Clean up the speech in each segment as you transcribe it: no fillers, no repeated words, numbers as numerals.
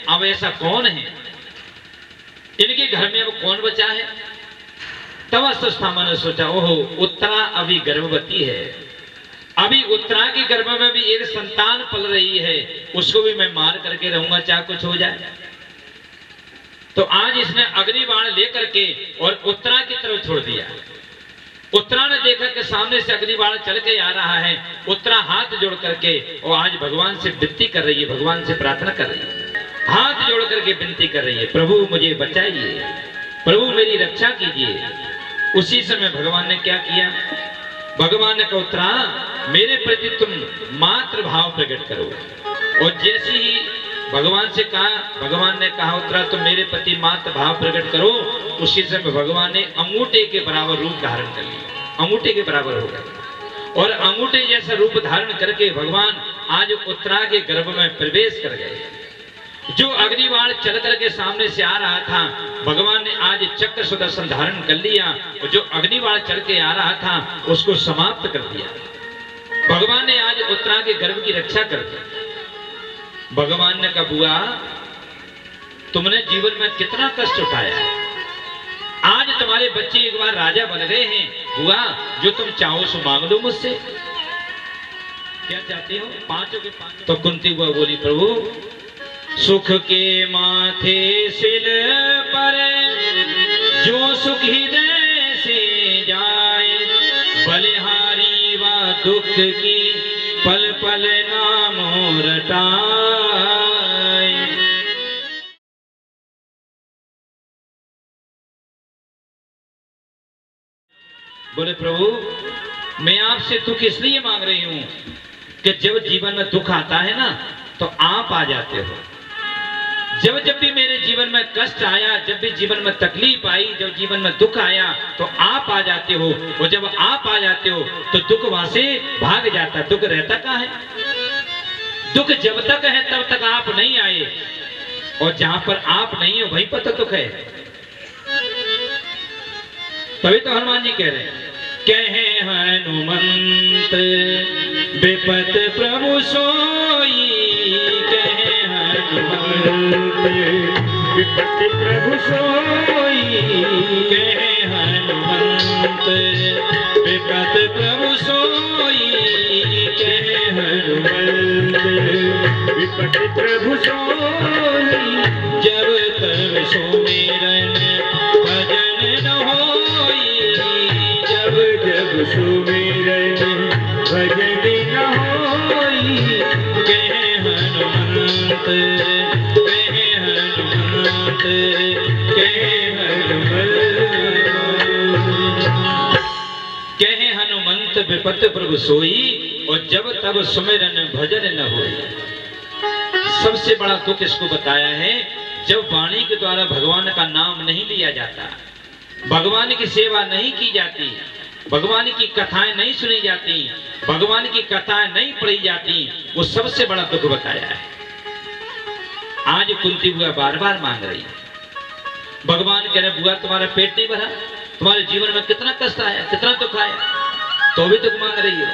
अब ऐसा कौन है, इनके घर में अब कौन बचा है। तब अश्वत्थामा ने सोचा, ओहो उत्तरा अभी गर्भवती है, अभी उत्तरा के गर्भ में भी एक संतान पल रही है, उसको भी मैं मार करके रहूंगा चाहे कुछ हो जाए। तो आज इसने अग्नि बाण लेकर के और उत्तरा की तरफ छोड़ दिया। उत्तरा ने देखा कि सामने से अग्नि बाण चल के आ रहा है। उत्तरा हाथ जोड़ करके और आज भगवान से विनती कर रही है, भगवान से प्रार्थना कर रही है, हाथ जोड़ करके विनती कर रही है, प्रभु मुझे बचाइए, प्रभु मेरी रक्षा कीजिए। उसी समय भगवान ने क्या किया, भगवान ने कहा उत्तरा मेरे प्रति तुम मातृ भाव प्रकट करो। और जैसे ही भगवान से कहा, भगवान ने कहा उत्तरा तुम मेरे प्रति मातृ भाव प्रकट करो, उसी समय भगवान ने अंगूठे के बराबर रूप धारण कर लिया, अंगूठे के बराबर हो गए और अंगूठे जैसा रूप धारण करके भगवान आज उत्तरा के गर्भ में प्रवेश कर गए। जो अग्निबाण चल करके सामने से आ रहा था, भगवान ने आज चक्र सुदर्शन धारण कर लिया और जो अग्निबाण चल के आ रहा था उसको समाप्त कर दिया। भगवान ने आज उत्तरा के गर्भ की रक्षा कर दी। भगवान ने कहा बुआ तुमने जीवन में कितना कष्ट उठाया है, आज तुम्हारे बच्चे एक बार राजा बन गए हैं, बुआ जो तुम चाहो सो मांग लो मुझसे, क्या चाहती हो, पांचों के पांचों। तो कुंती बुआ बोली प्रभु सुख के माथे सिल पर जो सुख हृदय से जाए, बलिहारी व दुख की पल पल नाम रटाए। बोले प्रभु मैं आपसे दुख इसलिए मांग रही हूं कि जब जीवन में दुख आता है ना तो आप आ जाते हो। जब जब भी मेरे जीवन में कष्ट आया, जब भी जीवन में तकलीफ आई, जब जीवन में दुख आया तो आप आ जाते हो, और जब आप आ जाते हो तो दुख वहां से भाग जाता। दुख रहता कहाँ है, दुख जब तक है तब तक आप नहीं आए, और जहां पर आप नहीं हो वहीं पर तो दुख है। तभी तो हनुमान जी कह रहे हैं, कहे हनुमंत विपत प्रभु सोई, कहे हनुमंत विपत प्रभु सोई, कहे हनुमंत विपत प्रभु सोई, कहे हनुमंत विपत प्रभु सोई। जब तब सुमिरन भजन न होई, जब जब सुमिरन भजन न होई, कहे हनुमंत कहे हनुमंत कहे हनुमंत, कहे हनुमंत विपत प्रभु सोई, और जब तब सुमिरन भजन न होई। सबसे बड़ा दुख इसको बताया है जब वाणी के द्वारा भगवान का नाम नहीं लिया जाता, भगवान की सेवा नहीं की जाती, भगवान की कथाएं नहीं सुनी जाती, भगवान की कथाएं नहीं पढ़ी जाती, वो सबसे बड़ा दुख बताया है। आज कुंती बुआ बार बार मांग रही है, भगवान कह रहे बुआ तुम्हारा पेट नहीं भरा, तुम्हारे जीवन में कितना कष्ट आया, कितना दुख आया, तो भी दुख मांग रही हो।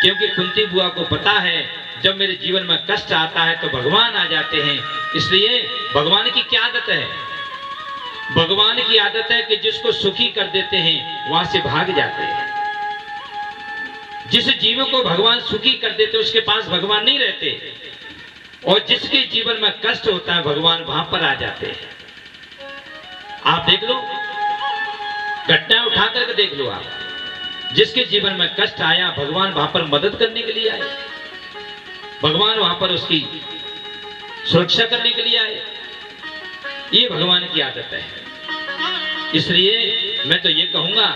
क्योंकि कुंती बुआ को पता है जब मेरे जीवन में कष्ट आता है तो भगवान आ जाते हैं। इसलिए भगवान की क्या आदत है, भगवान की आदत है कि जिसको सुखी कर देते हैं वहां से भाग जाते हैं। जिस जीव को भगवान सुखी कर देते उसके पास भगवान नहीं रहते, और जिसके जीवन में कष्ट होता है भगवान वहां पर आ जाते हैं। आप देख लो, घटना उठा करके देख लो आप, जिसके जीवन में कष्ट आया भगवान वहां पर मदद करने के लिए आए, भगवान वहां पर उसकी सुरक्षा करने के लिए आए। ये भगवान की आदत है। इसलिए मैं तो ये कहूंगा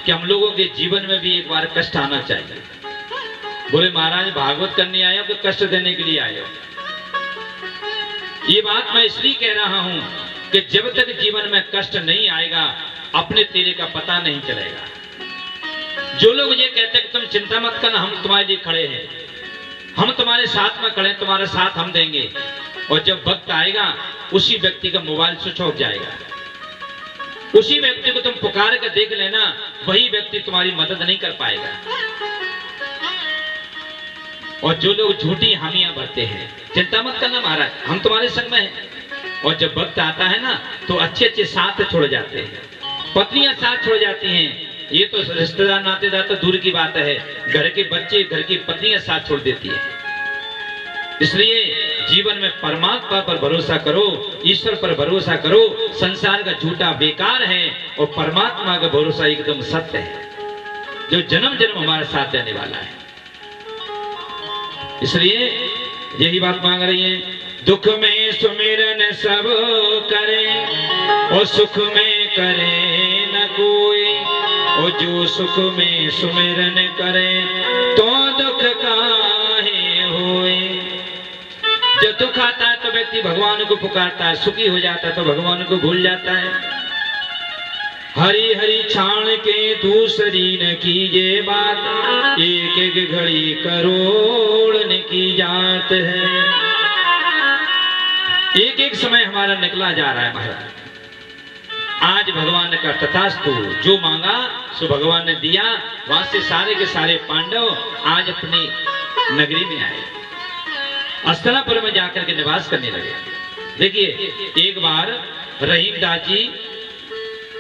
कि हम लोगों के जीवन में भी एक बार कष्ट आना चाहिए। बोले महाराज भागवत करने आए हो कि कष्ट देने के लिए आए हो? ये बात मैं इसलिए कह रहा हूं कि जब तक जीवन में कष्ट नहीं आएगा अपने तेरे का पता नहीं चलेगा। जो लोग ये कहते हैं कि तुम चिंता मत करना, हम तुम्हारे लिए खड़े हैं, हम तुम्हारे साथ में खड़े, तुम्हारा साथ हम देंगे, और जब वक्त आएगा उसी व्यक्ति का मोबाइल स्विच ऑफ जाएगा, उसी व्यक्ति को तुम पुकार कर देख लेना, वही व्यक्ति तुम्हारी मदद नहीं कर पाएगा। और जो लोग झूठी हामियां भरते हैं, चिंता मत करना महाराज, हम तुम्हारे संग में हैं। और जब वक्त आता है ना तो अच्छे अच्छे साथ छोड़ जाते हैं, पत्नियां साथ छोड़ जाती हैं। ये तो रिश्तेदार नातेदार तो दूर की बात है, घर के बच्चे, घर की पत्नियां साथ छोड़ देती है। इसलिए जीवन में परमात्मा पर भरोसा करो, ईश्वर पर भरोसा करो। संसार का झूठा बेकार है और परमात्मा का भरोसा एकदम सत्य है, जो जन्म जन्म हमारे साथ रहने वाला है। इसलिए यही बात मांग रही है, दुख में सुमिरन सब करे और सुख में करे न कोई, और जो सुख में सुमिरन करे तो दुख काहे होए। जब दुख आता है तो व्यक्ति भगवान को पुकारता है, सुखी हो जाता है तो भगवान को भूल जाता है। हरी हरी छाण के दूसरी न कीजिए बात, एक एक घड़ी करोड़ न की जात है। एक एक समय हमारा निकला जा रहा है महाराज। आज भगवान का तथास्तु, जो मांगा सो भगवान ने दिया। वहां से सारे के सारे पांडव आज अपनी नगरी में आए, अस्तिनापुर में जाकर के निवास करने लगे। देखिए, एक बार रहीमदास जी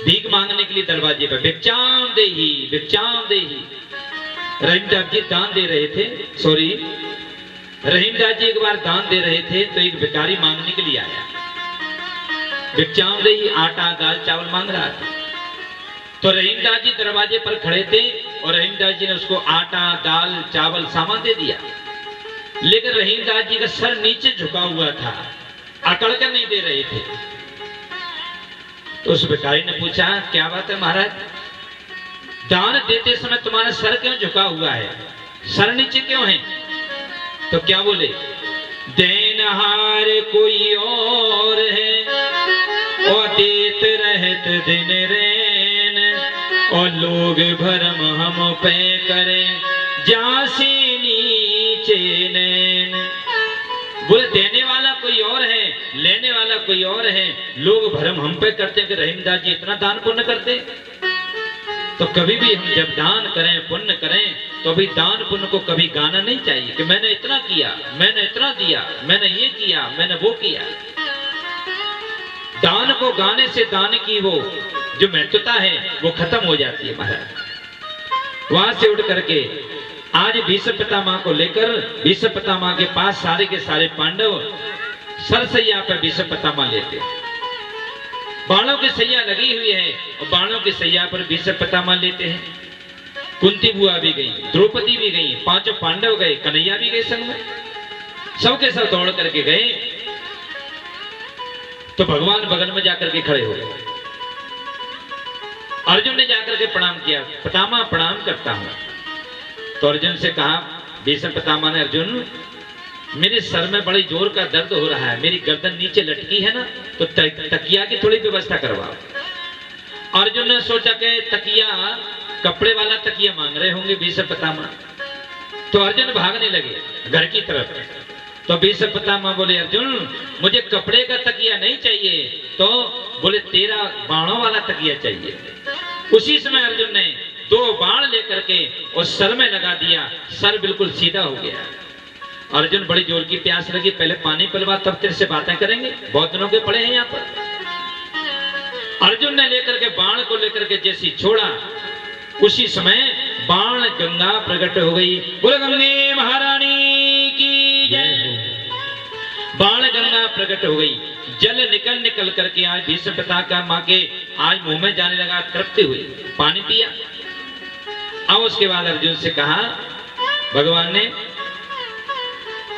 भीख मांगने के लिए दरवाजे पर, भिक्षाम देही भिक्षाम देही, रहीमदास जी दान दे रहे थे। रहीमदास जी एक बार दान दे रहे थे तो एक भिखारी मांगने के लिए आया। भिक्षाम देही, आटा दाल चावल मांग रहा था। तो रहीमदास जी दरवाजे पर खड़े थे और रहीमदास जी ने उसको आटा दाल चावल सामान दे दिया। लेकिन रहीमदास जी का सर नीचे झुका हुआ था, अकड़ कर नहीं दे रहे थे। तो उस भिखारी ने पूछा, क्या बात है महाराज, दान देते समय तुम्हारा सर क्यों झुका हुआ है, सर नीचे क्यों है? तो क्या बोले, देनहार कोई और है और देत रहत दिन रैन, और लोग भरम हम पे करें जासे नीचे नैन। बोले देने वाला कोई और है, लेने वाला कोई और है, लोग भरम हम पे करते हैं कि रहीमदास जी इतना दान पुण्य करते। तो कभी भी हम जब दान करें, पुण्य करें, तो अभी दान पुण्य को कभी गाना नहीं चाहिए कि मैंने इतना किया, मैंने इतना दिया, मैंने ये किया, मैंने वो किया। दान को गाने से दान की वो जो महत्वता है वो खत्म हो जाती है महाराज। वहां से उठ करके आज भीष्म पितामह को लेकर भीष्म पितामह के पास सारे के सारे पांडव सरसैया पर भीष्म पितामह लेते। बाणों की सैया लगी हुई है और बाणों की सैया पर भीष्म पितामह लेते हैं। कुंती बुआ भी गई, द्रौपदी भी गई, पांचों पांडव गए, कन्हैया भी गए संग में, सबके सब दौड़ करके गए। तो भगवान बगल में जाकर के खड़े हो गए। अर्जुन ने जाकर के प्रणाम किया, पितामह प्रणाम करता हूं। तो अर्जुन से कहा, भीष्म पितामह ने, अर्जुन मेरे सर में बड़ी जोर का दर्द हो रहा है, मेरी गर्दन नीचे लटकी है ना, तो तकिया की थोड़ी व्यवस्था करवाओ। अर्जुन ने सोचा कि तकिया, कपड़े वाला तकिया मांग रहे होंगे भीष्म पितामह। तो अर्जुन भागने लगे घर की तरफ। तो भीष्म पितामह बोले, अर्जुन मुझे कपड़े का तकिया नहीं चाहिए, तो बोले तेरा बाणों वाला तकिया चाहिए। उसी समय अर्जुन ने 2 बाण लेकर के उस सर में लगा दिया, सर बिल्कुल सीधा हो गया। अर्जुन बड़ी जोर की प्यास लगी, पहले पानी पिलवा तब तेरे से बातें करेंगे, बहुत दिनों के पड़े हैं यहाँ पर। अर्जुन ने लेकर के बाण को लेकर के जैसी छोड़ा, उसी समय बाण गंगा प्रकट हो गई। बोले गंगे महारानी की जय। बाण गंगा प्रकट हो गई, जल निकल निकल करके आज भीष्म पितामह के आज मुंह में जाने लगा, तृप्ति हुई, पानी पिया। अब उसके बाद अर्जुन से कहा, भगवान ने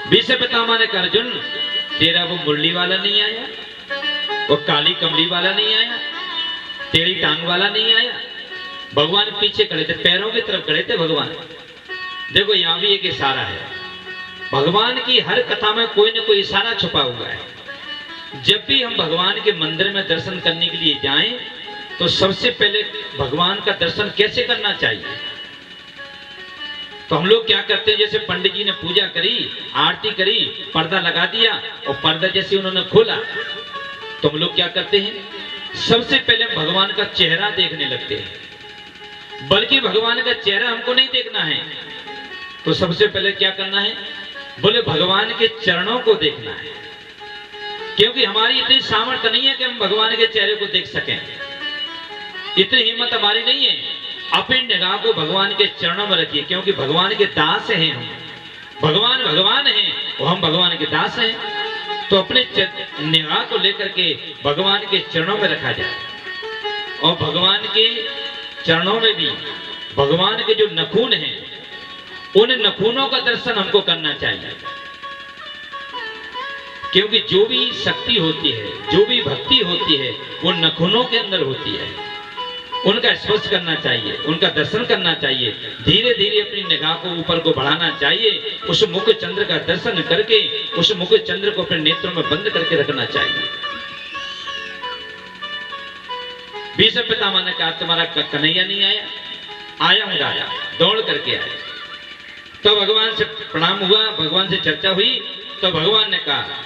भीष्म पितामह ने कहा, अर्जुन तेरा वो मुरली वाला नहीं आया, वो काली कमली वाला नहीं आया, टेढ़ी टांग वाला नहीं आया। भगवान पीछे खड़े थे, पैरों की तरफ खड़े थे भगवान। देखो यहां भी एक इशारा है, भगवान की हर कथा में कोई ना कोई इशारा छुपा हुआ है। जब भी हम भगवान के मंदिर में दर्शन करने के लिए जाएं तो सबसे पहले भगवान का दर्शन कैसे करना चाहिए। तो हम लोग क्या करते हैं, जैसे पंडित जी ने पूजा करी, आरती करी, पर्दा लगा दिया और पर्दा जैसे उन्होंने खोला, तो हम लोग क्या करते हैं, सबसे पहले भगवान का चेहरा देखने लगते हैं। बल्कि भगवान का चेहरा हमको नहीं देखना है, तो सबसे पहले क्या करना है? बोले भगवान के चरणों को देखना है, क्योंकि हमारी इतनी सामर्थ्य नहीं है कि हम भगवान के चेहरे को देख सकें, इतनी हिम्मत हमारी नहीं है। अपनी निगाह को भगवान के चरणों में रखिए, क्योंकि भगवान के दास हैं हम। भगवान भगवान हैं और हम भगवान के दास हैं। तो अपने निगाह को लेकर के भगवान के चरणों में रखा जाए, और भगवान के चरणों में भी भगवान के जो नखून हैं, उन नखूनों का दर्शन हमको करना चाहिए, क्योंकि जो भी शक्ति होती है, जो भी भक्ति होती है, वो नखूनों के अंदर होती है। उनका स्पर्श करना चाहिए, उनका दर्शन करना चाहिए। धीरे धीरे अपनी निगाह को ऊपर को बढ़ाना चाहिए। उस मुख चंद्र का दर्शन करके उस मुख चंद्र को अपने नेत्रों में बंद करके रखना चाहिए। भीष्म पितामह ने कहा, तुम्हारा कन्हैया नहीं आया? आया हूं राजा, दौड़ करके आया। तो भगवान से प्रणाम हुआ, भगवान से चर्चा हुई। तो भगवान ने कहा,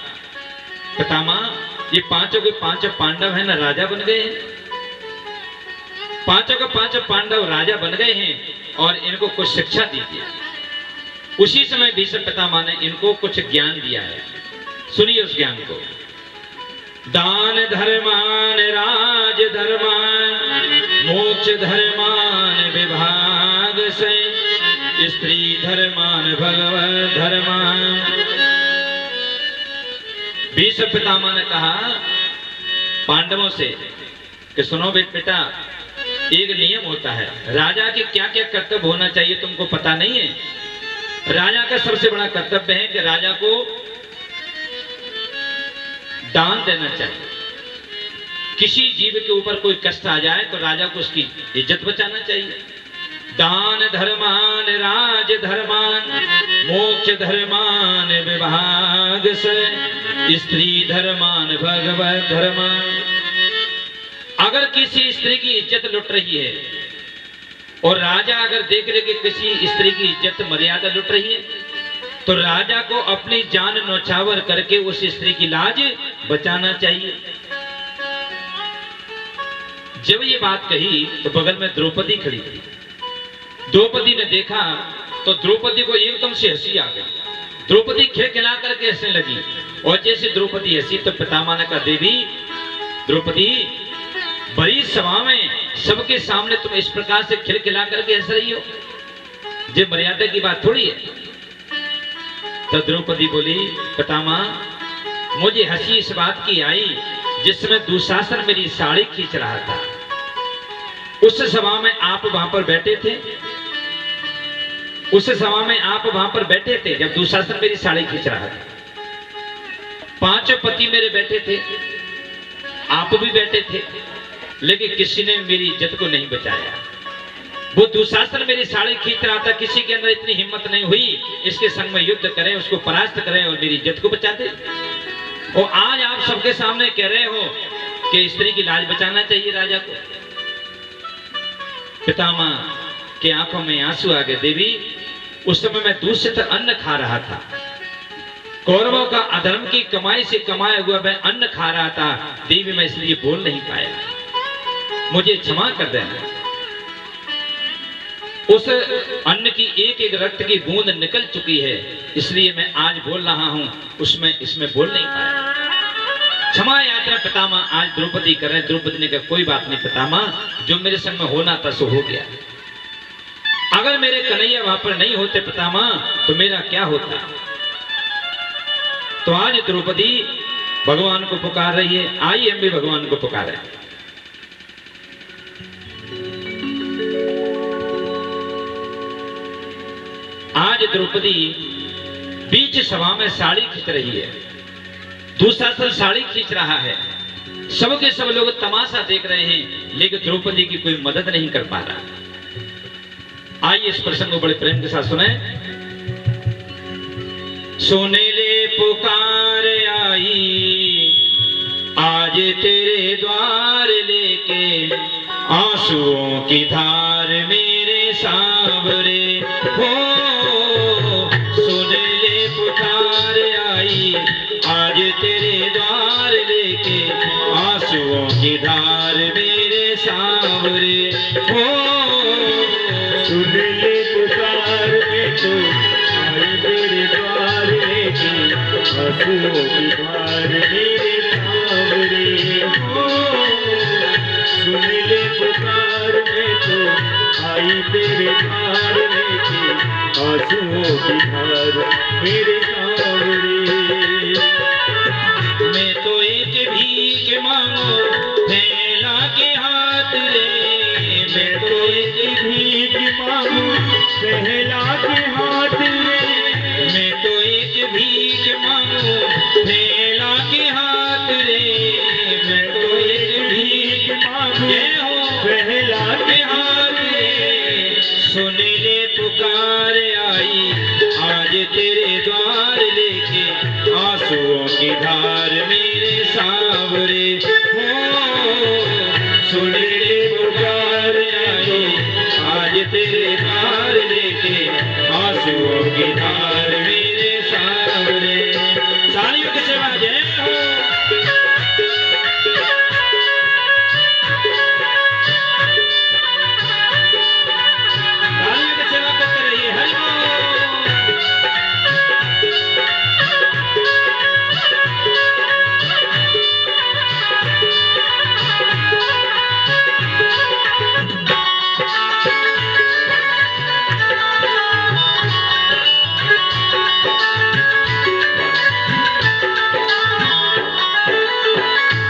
पितामह, ये पांचों के पांचों पांडव है ना, राजा बन गए हैं। पांचों के पांचों पांडव राजा बन गए हैं, और इनको कुछ शिक्षा दीजिए। उसी समय भीष्म पितामह ने इनको कुछ ज्ञान दिया है। सुनिए उस ज्ञान को। दान धर्मान राज धर्मान मोक्ष धर्मान विभाग से स्त्री धर्मान भगवत धर्मान। भीष्म पितामह ने कहा पांडवों से कि सुनो बेटा, एक नियम होता है, राजा के क्या क्या कर्तव्य होना चाहिए तुमको पता नहीं है। राजा का सबसे बड़ा कर्तव्य है कि राजा को दान देना चाहिए। किसी जीव के ऊपर कोई कष्ट आ जाए तो राजा को उसकी इज्जत बचाना चाहिए। दान धर्मान राज धर्मान मोक्ष धर्मान विभाग से स्त्री धर्मान भगवत धर्मान। अगर किसी स्त्री की इज्जत लुट रही है और राजा अगर देख ले कि किसी स्त्री की इज्जत मर्यादा लुट रही है, तो राजा को अपनी जान न्यौछावर करके उस स्त्री की लाज बचाना चाहिए। जब ये बात कही तो बगल में द्रौपदी खड़ी थी। द्रौपदी ने देखा तो द्रौपदी को एकदम से हंसी आ गई। द्रौपदी खिलखिला करके हंसने लगी, और जैसे द्रौपदी हंसी तो पितामह ने कहा, देवी द्रौपदी, बड़ी सभा में सबके सामने तुम इस प्रकार से खिलखिला करके हंस रही हो, ये मर्यादा की बात थोड़ी है। तो द्रौपदी बोली, पितामह, मुझे हंसी इस बात की आई जिसमें दुशासन मेरी साड़ी खींच रहा था। उस सभा में आप वहां पर बैठे थे, उस सभा में आप वहां पर बैठे थे जब दुशासन मेरी साड़ी खींच रहा था। पांचों पति मेरे बैठे थे, आप भी बैठे थे, लेकिन किसी ने मेरी इज्जत को नहीं बचाया। वो दुशासन मेरी साड़ी खींच रहा था, किसी के अंदर इतनी हिम्मत नहीं हुई इसके संग में युद्ध करें, उसको परास्त करें और मेरी इज्जत को बचा दे। और आज आप सबके सामने कह रहे हो कि स्त्री की लाज बचाना चाहिए राजा को। पितामह के आंखों में आंसू आ गए। देवी, उस समय मैं दूषित अन्न खा रहा था, कौरवों का अधर्म की कमाई से कमाया हुआ मैं अन्न खा रहा था। देवी, मैं इसलिए बोल नहीं पाया, मुझे क्षमा कर देना। उस अन्न की एक एक रक्त की बूंद निकल चुकी है, इसलिए मैं आज बोल रहा हूं, इसमें बोल नहीं पाया। क्षमा यात्रा पितामह आज द्रौपदी करें। द्रौपदी ने कहा, कोई बात नहीं पितामह, जो मेरे संग में होना था सो हो गया। अगर मेरे कन्हैया वहां पर नहीं होते पितामह तो मेरा क्या होता। तो आज द्रौपदी भगवान को पुकार रही है। आइए हम भी भगवान को पुकारें। आज द्रौपदी बीच सभा में साड़ी खींच रही है, दूसरा सल साड़ी खींच रहा है, सबके सब लोग तमाशा देख रहे हैं, लेकिन द्रौपदी की कोई मदद नहीं कर पा रहा। आइए इस प्रसंग को बड़े प्रेम के साथ सुने। सोने ले पुकार आई आज तेरे द्वार लेके, आंसुओं की धार मेरे सांवरे हो। सुन ले पुकार आई आज तेरे द्वार लेके, आंसुओं की धार मेरे सांवरे हो। सुन ले पुकार में तो मैं तो एक भीख मांगू फैला के हाथ रे, मैं तो एक भीख मांगू पहला के हाथ रे, मैं तो एक भीख मांगू फैला के हाथ रे, मैं तो एक भीख मांगू हो पहला के हाथ रे। सुन ले पुकार आई आज तेरे द्वार लेके, आंसुओं की धार मेरे सांवरे हो। सुन ले पुकार आई आज तेरे द्वार लेके, आंसुओं की धार मेरे सांवरे। साड़ियों की सेवा जय हो। तालियों की सेवा करते रहिए। हरि बोल।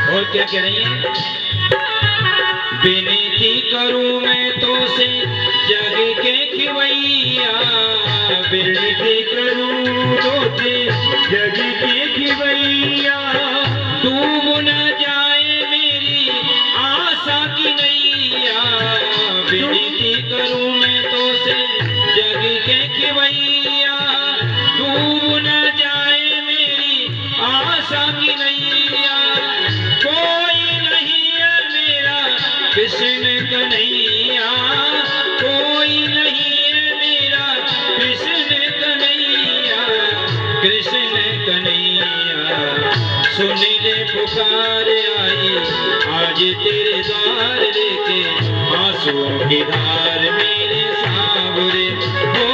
और क्या कह रही है? विनती करूं मैं तो से जग के खिवैया, विनती करूं तो से जग के खिवैया, डूब न जाए मेरी आशा की नैया। विनती करूं मैं तो से जग के खिवैया, डूब न जाए मेरी आशा की नैया। कोई नहीं है मेरा कृष्ण कन्हैया, कोई नहीं है मेरा कृष्ण कन्हैया, कृष्ण कन्हैया। सुन ले पुकार आई आज तेरे द्वार लेके, आंसुओं की धार मेरे सांवरे हो।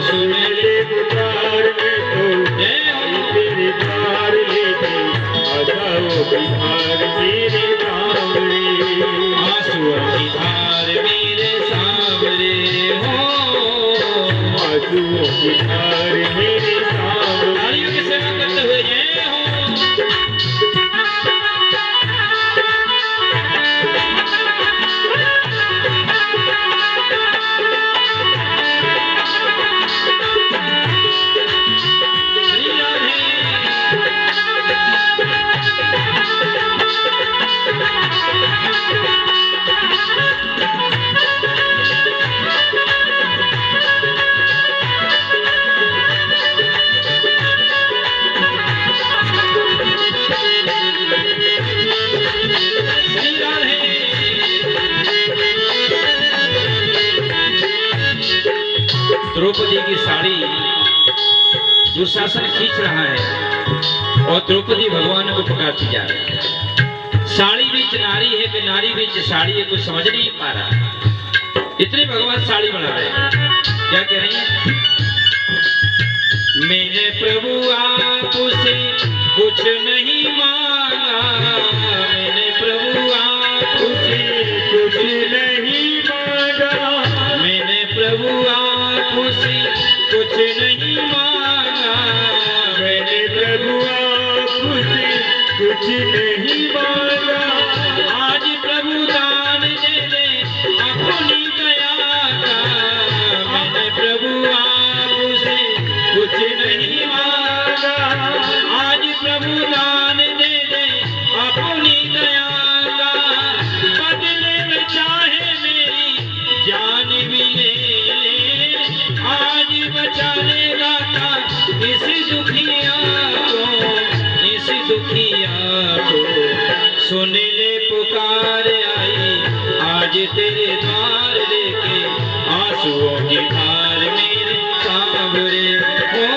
सुन ले पुकार में तो जय हो। तेरे द्वार लेके, आशाओं की धार मेरे सांवरे, आंसुओं की धार मेरे सांवरे हो। आंसुओं की धार मेरे सांवरे। तालियों की सेवा करते हुए जय हो। श्री राधे। श्री राधे। द्रौपदी की साड़ी दुशासन खींच रहा है और द्रौपदी भगवान को पुकारती जा रही है। साड़ी बीच नारी है कि नारी बीच साड़ी है, कुछ समझ नहीं पा रहा। इतने भगवान साड़ी बना रहे हैं। क्या कह रही है? मैंने प्रभु आपसे कुछ नहीं मांगा, मैंने प्रभु आपसे कुछ नहीं मांगा, मैंने प्रभु आपसे कुछ नहीं मांगा, मैंने प्रभु आपसे कुछ नहीं मांगा। आज प्रभु दान दे दे अपनी दया का। मैंने प्रभु आपसे कुछ नहीं मांगा, आज प्रभु दान दे दे अपनी दया का। बदले में चाहे मेरी जान भी ले ले, आज बचा ले दाता इस दुखिया को, इस दुखिया को। सुन ले पुकार आई आज तेरे द्वार लेके, आंसुओं की धार मेरे सांवरे हो।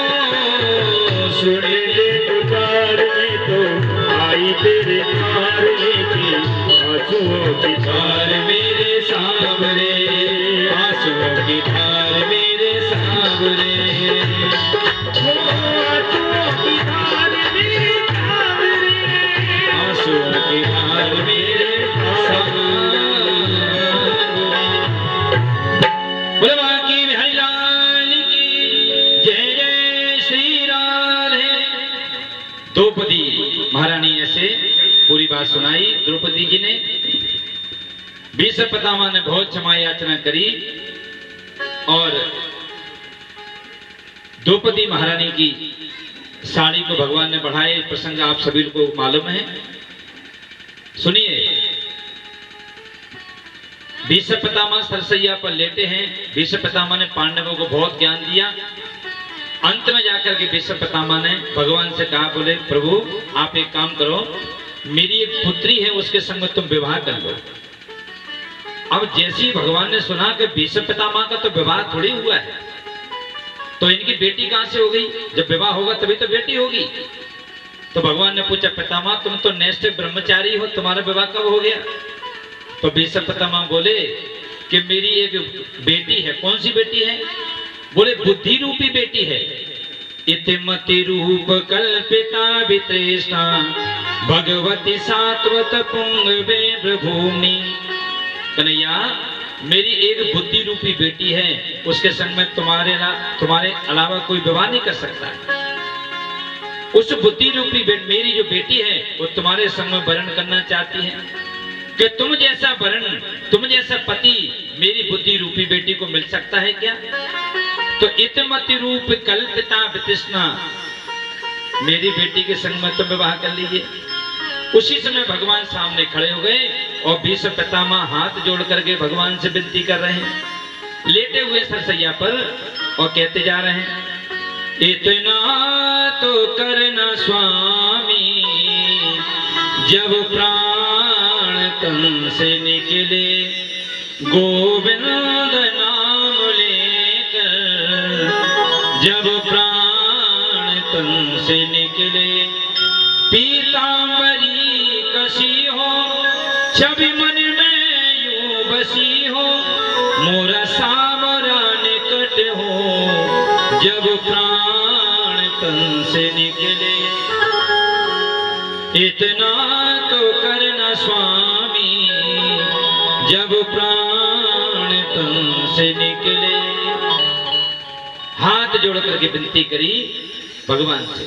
सुन ले पुकार में तो आई तेरे द्वार लेके, आंसुओं की धार मेरे सांवरे, आंसुओं की धार मेरे सांवरे हो। आंसुओं की धार मेरे सांवरे, आंसुओं की धार मेरे सांवरे। बोले बाकी बिहारी लाल की जय। जय श्री राधे। द्रौपदी महारानी ऐसे पूरी बात सुनाई द्रौपदी जी ने। भीष्म पितामह ने बहुत क्षमा याचना करी और द्रौपदी महारानी की साड़ी को भगवान ने बढ़ाए। प्रसंग आप सभी को मालूम है, सुनिए। भीष्म पितामह सरसैया पर लेटे हैं। भीष्म पितामह ने पांडवों को बहुत ज्ञान दिया। अंत में जाकर के भीष्म पितामह ने भगवान से कहा, बोले प्रभु आप एक काम करो, मेरी एक पुत्री है उसके संग में तुम विवाह कर लो। अब जैसे ही भगवान ने सुना कि भीष्म पितामह का तो विवाह थोड़ी हुआ है, तो इनकी बेटी कहां से हो गई? जब विवाह होगा तभी तो बेटी होगी। तो भगवान ने पूछा, पितामह तुम तो नेष्ठ ब्रह्मचारी हो, तुम्हारा विवाह कब हो गया? तो भीष्म पितामह बोले कि मेरी एक बेटी है। कौन सी बेटी है? बोले बुद्धि रूपी बेटी है। इतिमति रूप कल्पिता वितृष्णा भगवती सात्वत पुंगवे प्रभूमि। कन्हैया मेरी एक बुद्धि रूपी बेटी है, उसके संग में तुम्हारे अलावा कोई विवाह नहीं कर सकता है। उस बुद्धि रूपी मेरी जो बेटी है वो तुम्हारे संग में वर्ण करना चाहती है कि तुम जैसा वर्ण, तुम जैसा पति मेरी बुद्धि रूपी बेटी को मिल सकता है क्या? तो इतमति रूप कल्पिता वितृष्णा, मेरी बेटी के संग में तुम विवाह कर लीजिए। उसी समय भगवान सामने खड़े हो गए और भीष्म पितामह हाथ जोड़ करके भगवान से विनती कर रहे हैं, लेटे हुए सरसैया पर, और कहते जा रहे हैं, इतना तो करना स्वामी जब प्राण तन से निकले, गोविंद नाम लेकर जब प्राण तन से निकले, पीतांबरी कसी हो छवि मन में यूं बसी हो, मोरा सावरा निकट हो जब प्राण तन से निकले। इतना तो करना स्वामी जब प्राण तन से निकले। हाथ जोड़ करके विनती करी भगवान से,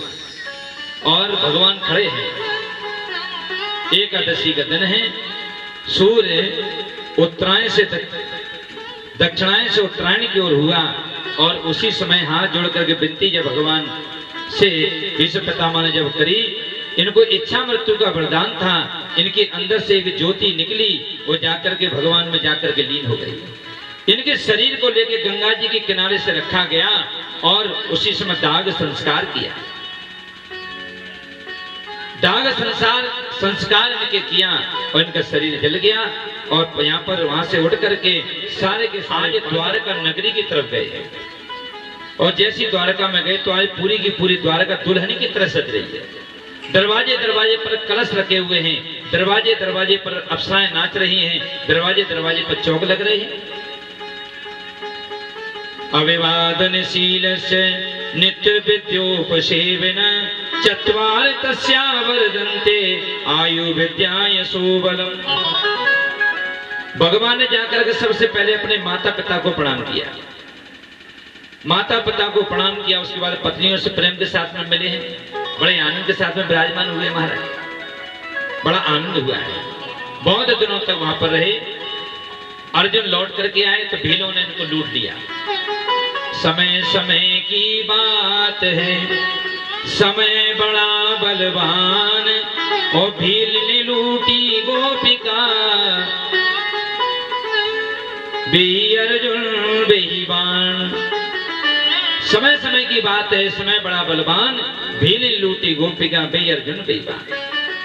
और भगवान खड़े हैं। एकादशी का दिन है, सूर्य उत्तरायण से दक्षिणायन से उत्तरायण की ओर हुआ, और उसी समय हाथ जोड़ करके विनती जब भगवान से भीष्म पितामह ने जब करी, इनको इच्छा मृत्यु का वरदान था, इनके अंदर से एक ज्योति निकली, वो जाकर के भगवान में जाकर के लीन हो गई। इनके शरीर को लेकर गंगा जी के किनारे से रखा गया और उसी समय दाग संस्कार किया। दाग संस्कार इनके किया और इनका शरीर जल गया, और यहाँ पर वहां से उठ करके सारे के सारे द्वारका नगरी की तरफ गए। और जैसी द्वारका में गए तो आज पूरी की पूरी द्वारका दुल्हनी की तरह सज रही है। दरवाजे दरवाजे पर कलश रखे हुए हैं, दरवाजे दरवाजे पर अप्सराएं नाच रही हैं, दरवाजे दरवाजे पर चौक लग रहे हैं। अविवादनशील से नित्य विद्योपसेवन चत्वार तस्या वर्धन्ते आयु विद्या यशो बलम। भगवान ने जाकर के सबसे पहले अपने माता पिता को प्रणाम किया। माता पिता को प्रणाम किया, उसके बाद पत्नियों से प्रेम के साथ में मिले हैं, बड़े आनंद के साथ में विराजमान हुए महाराज। बड़ा आनंद हुआ है, बहुत दिनों तक वहां पर रहे। अर्जुन लौट करके आए तो भीलों ने इनको लूट लिया। समय समय की बात है, समय बड़ा बलवान, और भील ने लूटी गोपिका, बे अर्जुन बेईमान। समय समय की बात है, समय बड़ा बलवान, भील ने लूटी गोपिका, बे अर्जुन बेईमान।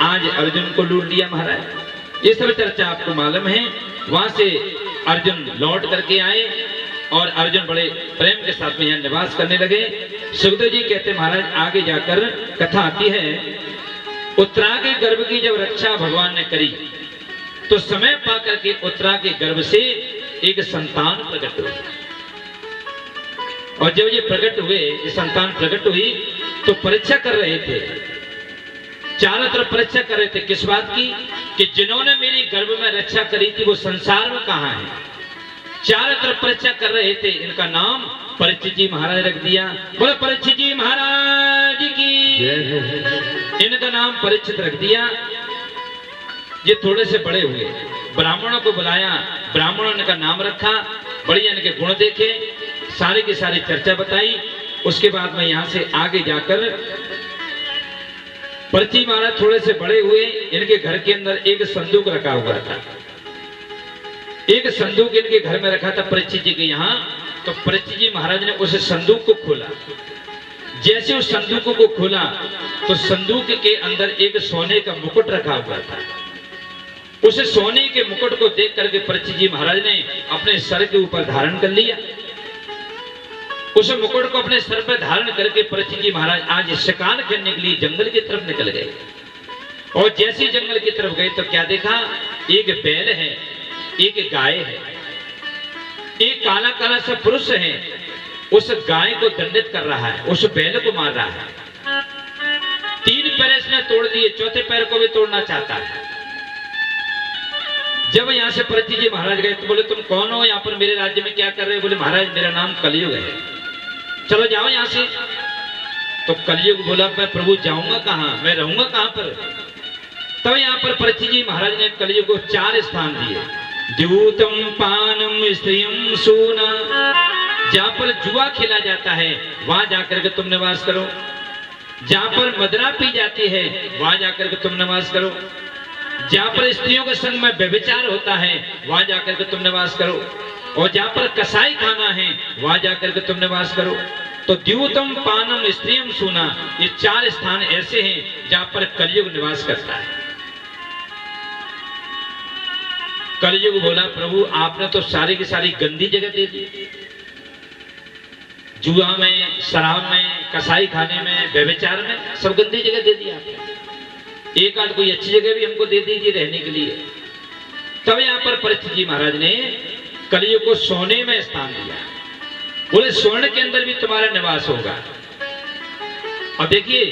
आज अर्जुन को लूट लिया महाराज। ये सब चर्चा आपको मालूम है। वहां से अर्जुन लौट करके आए और अर्जुन बड़े प्रेम के साथ में यहाँ निवास करने लगे। सुखदेव जी कहते महाराज आगे जाकर कथा आती है, उत्तरा के गर्भ की जब रक्षा भगवान ने करी तो समय पाकर के उत्तरा के गर्भ से एक संतान प्रकट हुई। और जब ये प्रकट हुए, ये संतान प्रकट हुई तो परीक्षा कर रहे थे, चारों तरफ परीक्षा कर रहे थे। किस बात की? कि जिन्होंने मेरी गर्भ में रक्षा करी थी वो संसार में कहाँ है। चारों तरफ परीक्षा कर रहे थे। इनका नाम परीक्षित जी महाराज रख दिया। बोले परीक्षित जी महाराज की। इनका नाम परीक्षित रख दिया। ये थोड़े से बड़े हुए, ब्राह्मणों को बुलाया, ब्राह्मणों ने इनका नाम रखा, बढ़िया इनके गुण देखे, सारी की सारी चर्चा बताई। उसके बाद में यहां से आगे जाकर परीक्षित जी महाराज थोड़े से बड़े हुए, इनके घर के अंदर एक संदूक रखा हुआ था। एक संदूक इनके घर में रखा था परीक्षित जी के यहाँ। तो परीक्षित जी महाराज ने उस संदूक को खोला। जैसे उस संदूक को खोला तो संदूक के अंदर एक सोने का मुकुट रखा हुआ था। उस सोने के मुकुट को देख करके परीक्षित जी महाराज ने अपने सर के ऊपर धारण कर लिया। उस मुकुट को अपने सर पर धारण करके परीक्षित जी महाराज आज शिकार करने के लिए जंगल की तरफ निकल गए। और जैसे ही जंगल की तरफ गए तो क्या देखा, एक बैल है, एक गाय है, एक काला काला सा पुरुष है, उस गाय को दंडित कर रहा है, उस बैल को मार रहा है। 3 पैर इसने तोड़ दिए, चौथे पैर को भी तोड़ना चाहता है। जब यहां से परीक्षित जी महाराज गए तो बोले तुम कौन हो, यहाँ पर मेरे राज्य में क्या कर रहे हो? बोले महाराज मेरा नाम कलयुग है, चलो जाओ यहां से। तो कलयुग बोला मैं प्रभु जाऊंगा कहां, मैं रहूंगा कहां पर? तब यहाँ पर परीक्षित जी महाराज ने कलयुग को 4 स्थान दिए। द्यूतम पानम स्त्रियम सूना, जहां पर जुआ खेला जाता है वहां जाकर के तुम निवास करो। जहां पर मदिरा पी जाती है वहां जाकर के तुम निवास करो। जहां पर स्त्रियों के संग में व्यभिचार होता है वहां जाकर के तुम निवास करो। और जहां पर कसाई खाना है वहां जाकर के तुम निवास करो। तो द्यूतम पानम स्त्रियम सूना, ये 4 स्थान ऐसे हैं जहां पर कलयुग निवास करता है। कलयुग बोला प्रभु आपने तो सारी की सारी गंदी जगह दे दी, जुआ में, शराब में, कसाई खाने में, व्यभिचार में, सब गंदी जगह दे दी आपने। एक आध कोई अच्छी जगह भी हमको दे दीजिए रहने के लिए। तब यहाँ पर परीक्षित जी महाराज ने कलयुग को सोने में स्थान दिया। बोले स्वर्ण के अंदर भी तुम्हारा निवास होगा। अब देखिए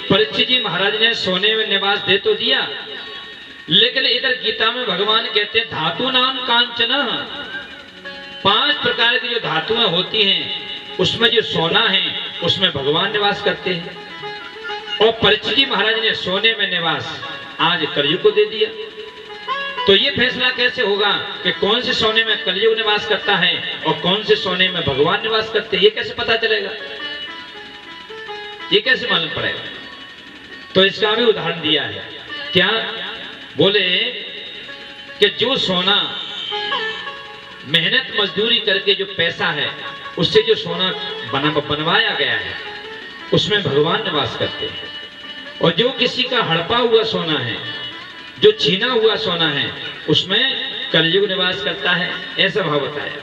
परीक्षित जी महाराज ने सोने में निवास दे तो दिया, लेकिन इधर गीता में भगवान कहते हैं धातु नाम कांचन, 5 प्रकार की जो धातुएं होती हैं उसमें जो सोना है उसमें भगवान निवास करते हैं। और परीक्षित जी महाराज ने सोने में निवास आज कलयुग को दे दिया। तो ये फैसला कैसे होगा कि कौन से सोने में कलयुग निवास करता है और कौन से सोने में भगवान निवास करते हैं? ये कैसे पता चलेगा, ये कैसे मालूम पड़ेगा? तो इसका भी उदाहरण दिया है। क्या बोले कि जो सोना मेहनत मजदूरी करके जो पैसा है उससे जो सोना बनवाया गया है उसमें भगवान निवास करते हैं। और जो किसी का हड़पा हुआ सोना है, जो छीना हुआ सोना है, उसमें कलयुग निवास करता है। ऐसा भाव बताया।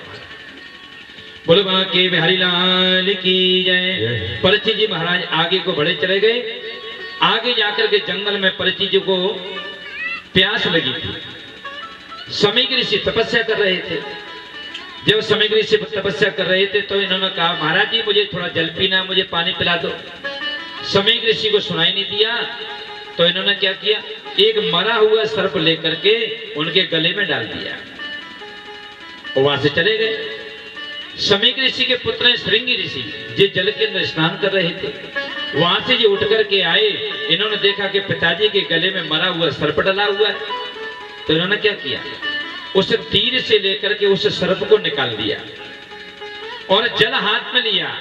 बोलो बांके बिहारी लाल की जय। परीक्षित जी महाराज आगे को बढ़े चले गए। आगे जाकर के जंगल में परीक्षित जी को प्यास लगी थी। समीक ऋषि तपस्या कर रहे थे। जब समीक ऋषि तपस्या कर रहे थे तो इन्होंने कहा महाराज जी मुझे थोड़ा जल पीना, मुझे पानी पिला दो। समीक ऋषि को सुनाई नहीं दिया तो इन्होंने क्या किया, एक मरा हुआ सर्प लेकर के उनके गले में डाल दिया और वहां से चले गए। समीक ऋषि के पुत्र हैं श्रृंगी ऋषि, जो जल के अंदर स्नान कर रहे थे। वहां से जो उठ करके आए, इन्होंने देखा कि पिताजी के गले में मरा हुआ सर्प डला हुआ है। तो इन्होंने क्या किया, उस तीर से लेकर के उस सर्प को निकाल दिया और जल हाथ में लिया।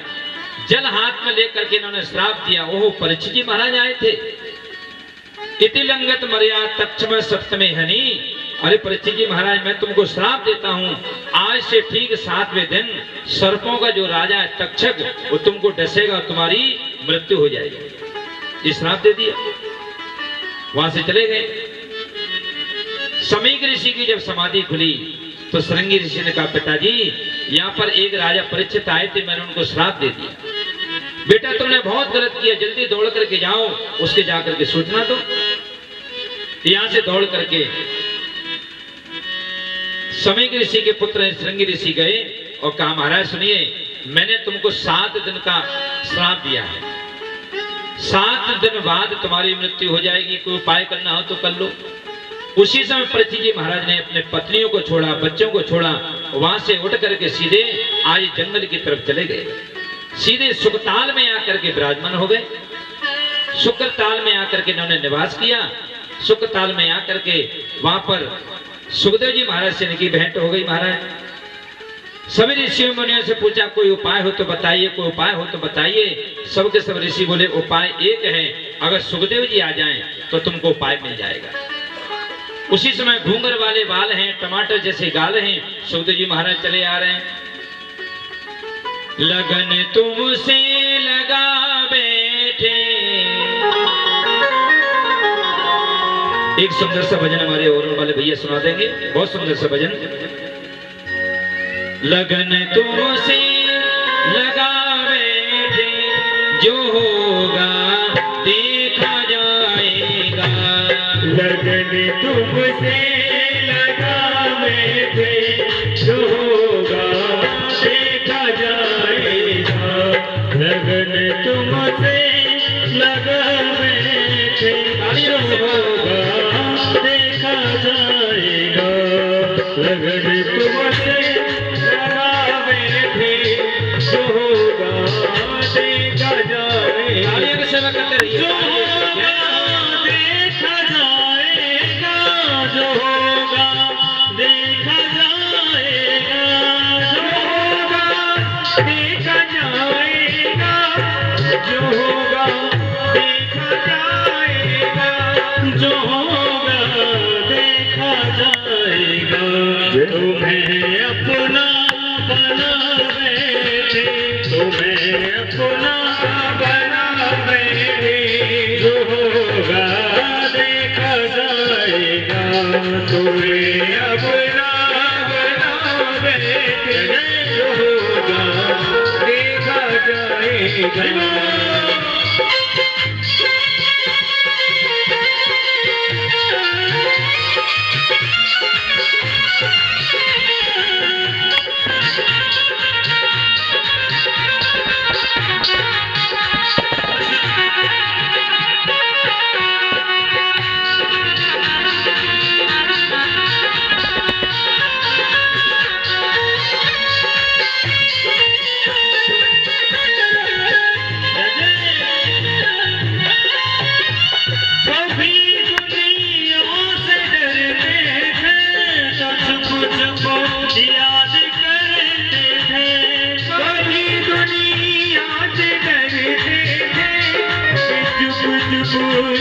जल हाथ में लेकर के इन्होंने श्राप दिया। ओह परीक्षित जी महाराज आए थे। इति लंगत मर्या तक्षम सप्तमे हनि। अरे परीक्षित जी महाराज मैं तुमको श्राप देता हूं, आज से ठीक 7वें दिन सर्पों का जो राजा है तक्षक, वो तुमको डसेगा और तुम्हारी मृत्यु हो जाएगी। ये श्राप दे दिया। वहां से चले गए। समीक ऋषि की जब समाधि खुली तो श्रृंगी ऋषि ने कहा पिताजी यहाँ पर एक राजा परीक्षित आए थे, मैंने उनको श्राप दे दिया। बेटा तुमने बहुत गलत किया, जल्दी दौड़ करके जाओ, उसके जाकर के सूचना दो। यहां से दौड़ करके समीक ऋषि के पुत्र श्रृंगी ऋषि गए और कहा महाराज सुनिए, मैंने तुमको 7 दिन का श्राप दिया है, 7 दिन बाद तुम्हारी मृत्यु हो जाएगी, कोई उपाय करना हो तो कर लो। उसी समय परीक्षित जी महाराज ने अपने पत्नियों को छोड़ा, बच्चों को छोड़ा, वहां से उठ करके सीधे आज जंगल की तरफ चले गए। सीधे सुखताल में आकर के विराजमान हो गए। शुक्र ताल में आकर के इन्होंने निवास किया। शुक्र ताल में आकर के वहां पर सुखदेव जी महाराज से इनकी भेंट हो गई। महाराज सभी ऋषियों मुनियों से पूछा कोई उपाय हो तो बताइए, कोई उपाय हो तो बताइए। सबके सब ऋषि बोले उपाय एक है, अगर सुखदेव जी आ जाएं तो तुमको उपाय मिल जाएगा। उसी समय घूंगर वाले बाल हैं, टमाटर जैसे गाल हैं। सुखदेव जी महाराज चले आ रहे हैं। लगन तुमसे लगा बैठे, एक सुंदर सा भजन हमारे और वाले भैया सुना देंगे, बहुत सुंदर सा भजन। लगन तुमसे लगा बैठे, जो होगा देखा जाएगा। लगन तुमसे लगा बैठे, जो होगा देखा जाएगा। लगन तुमसे लगा बैठे, जो होगा देखा जाएगा। लगन तुमसे लगा बैठे, जो होगा देखा जाएगा। आगे की सेवा करते रहिए। जो होगा देखा जाएगा, जो होगा देखा जाएगा। जो होगा देखा जाएगा, जो होगा देखा जाएगा। जो होगा देखा जाएगा। तुम्हें अपना बना बैठे, तुम्हें अपना बना बैठे, जो होगा देखा जाएगा। तुम्हें अपना बना बैठे, जो होगा देखा जाएगा।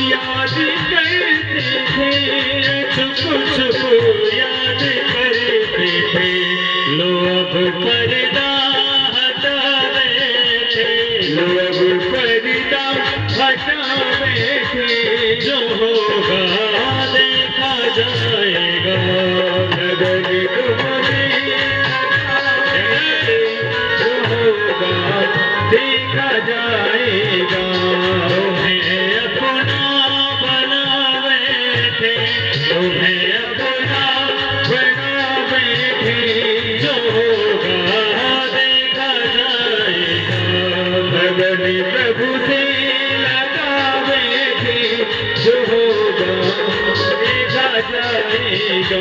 याद करते थे, छुप छुप याद करते थे। लो अब पर्दा हटा बैठे, लो अब पर्दा हटा बैठे, जो होगा देखा जाएगा। लगन तुम्हें जो होगा देखा जाएगा। तुम्हें अपना बना बैठे, तुम्हें अपना बना बैठे, जो होगा देखा जाएगा। लगन प्रभु से लगा बैठे, जो होगा देखा जाएगा।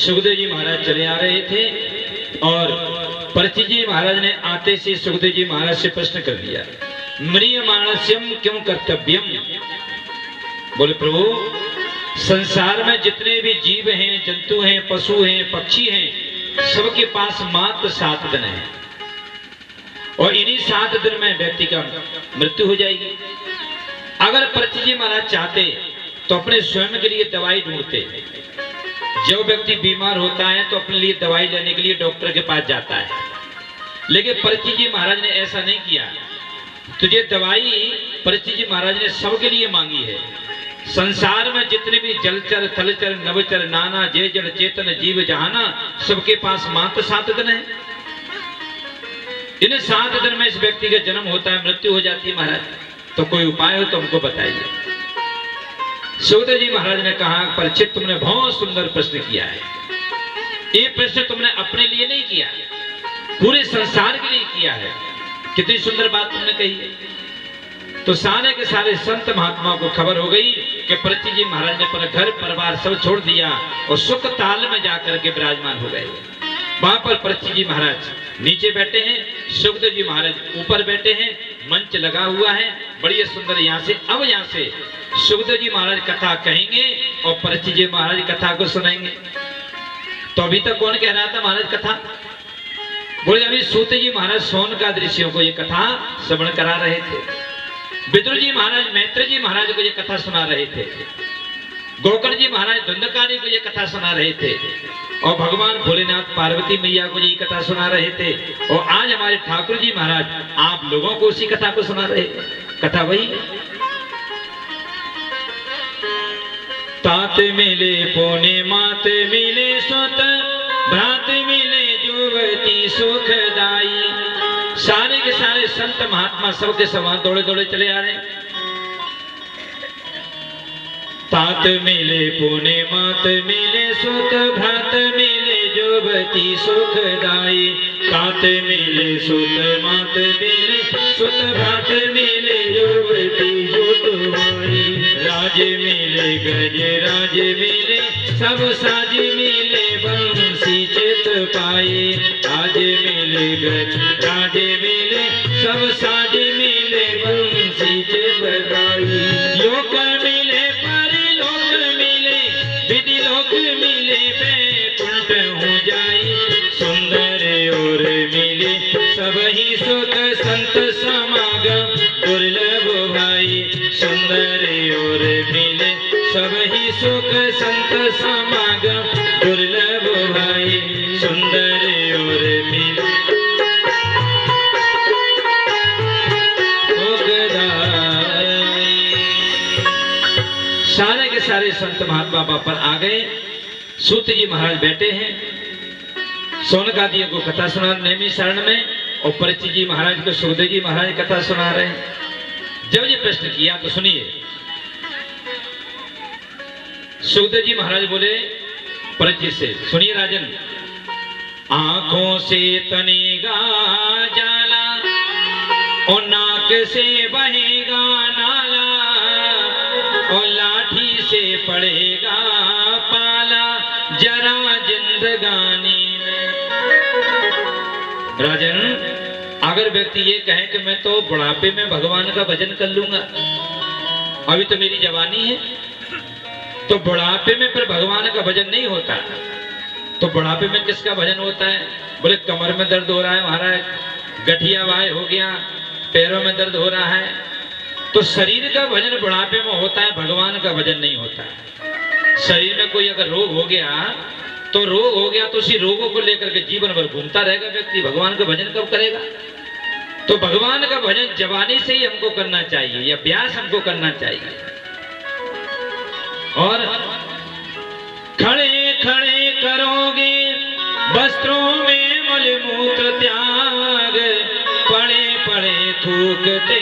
सुखदेव जी महाराज चले आ रहे थे और परीक्षित जी महाराज ने आते से सुखदेव जी महाराज से प्रश्न कर दिया, म्रियमाणस्यम क्यों कर्तव्यम। बोले प्रभु, संसार में जितने भी जीव हैं, जंतु हैं, पशु हैं, पक्षी हैं, सबके पास मात्र 7 दिन है और इन्हीं 7 दिन में व्यक्ति का मृत्यु हो जाएगी। अगर परीक्षित जी महाराज चाहते तो अपने स्वयं के लिए दवाई ढूंढते। जो व्यक्ति बीमार होता है तो अपने लिए दवाई लेने के लिए डॉक्टर के पास जाता है, लेकिन परीक्षित जी महाराज ने ऐसा नहीं किया। तुझे दवाई परीक्षित जी महाराज ने सबके लिए मांगी है। संसार में जितने भी जलचर, थलचर, नवचर, नाना जय जड़ चेतन जीव जहाना, सबके पास मात्र 7 दिन है। इन 7 दिन में इस व्यक्ति का जन्म होता है, मृत्यु हो जाती है। महाराज, तो कोई उपाय हो तो हमको बताइए। सुखदेव जी महाराज ने कहा, परीक्षित, तुमने बहुत सुंदर प्रश्न किया है। ये प्रश्न तुमने अपने लिए नहीं किया, पूरे संसार के लिए किया है। कितनी सुंदर बात तुमने कही है। तो सारे के सारे संत महात्माओं को खबर हो गई कि परीक्षित जी महाराज ने अपना घर परिवार सब छोड़ दिया और सुख ताल में जाकर के विराजमान हो गए। वहां पर परीक्षित जी महाराज नीचे बैठे हैं, सुखदेव जी महाराज ऊपर बैठे हैं, मंच लगा हुआ है, बड़ी सुंदर। यहाँ से सुखदेव जी महाराज कथा कहेंगे और परीक्षित जी महाराज कथा को सुनाएंगे। तो अभी तक कौन कह रहा था महाराज कथा? बोले अभी सूत जी महाराज सोनका ऋषियों को ये कथा श्रवण करा रहे थे। विदुर जी महाराज मैत्र जी महाराज को ये कथा सुना रहे थे। गोकर्ण जी महाराज धुंधकारी को ये कथा सुना रहे थे और भगवान भोलेनाथ पार्वती मैया को ये कथा सुना रहे थे। और आज हमारे ठाकुर जी महाराज आप लोगों को उसी कथा को सुना रहे थे। कथा वही है। तात मिले पौने मात मिले सुत, भ्रात मिले जुवती सुखदाई। सारे के सारे संत महात्मा सबके समान दौड़े दौड़े चले आ रहे हैं। तात मिले पुणे मात मिले सुत, भ्रात मिले जुवती सुखदाई। तात मिले सुत मात मिले सुत, भ्रात मिले जुवती सुखदाई। राज मिले गज राज मिले सब साज मिले बंसी चित पाई। आज मिले गज राज मिले सब साज मिले बंसी चित पाई। लोक मिले परलोक मिले विधि लोक मिले बैकुंठ हो जाई। सुंदर और मिले सब ही सुख संत समागम दुर्लभ भाई। सुंदर और मिले सब ही सुख संत समागम दुर्लभ भाई। सुंदर और मिले सारे के सारे संत महात्मा वहां पर आ गए। सूत जी महाराज बैठे हैं, सोनकादियों को कथा सुना नेमी शरण में और परीक्षित जी महाराज को सुखदेव जी महाराज कथा सुना रहे हैं। जब ये प्रश्न किया तो सुनिए। सुखदेव जी महाराज बोले परीक्षित से, सुनिए राजन, आंखों से तनेगा जाला और नाक से बहेगा नाला और लाठी से पड़ेगा पाला जरा जिंदगानी में। राजन, अगर व्यक्ति ये कहे कि मैं तो बुढ़ापे में भगवान का भजन कर लूंगा, अभी तो मेरी जवानी है, तो बुढ़ापे में फिर भगवान का भजन नहीं होता। तो बुढ़ापे में किसका भजन होता है? बोले कमर में दर्द हो रहा है महाराज, गठिया वाय हो गया, पैरों में दर्द हो रहा है, तो शरीर का भजन बुढ़ापे में होता है, भगवान का भजन नहीं होता है। शरीर में कोई अगर रोग हो गया तो उसी रोगों को लेकर के जीवन भर घूमता रहेगा व्यक्ति, भगवान का भजन कब करेगा? तो भगवान का भजन जवानी से ही हमको करना चाहिए, या अभ्यास हमको करना चाहिए। और खड़े खड़े करोगे वस्त्रों में मलमूत्र त्याग, पड़े पड़े थूकते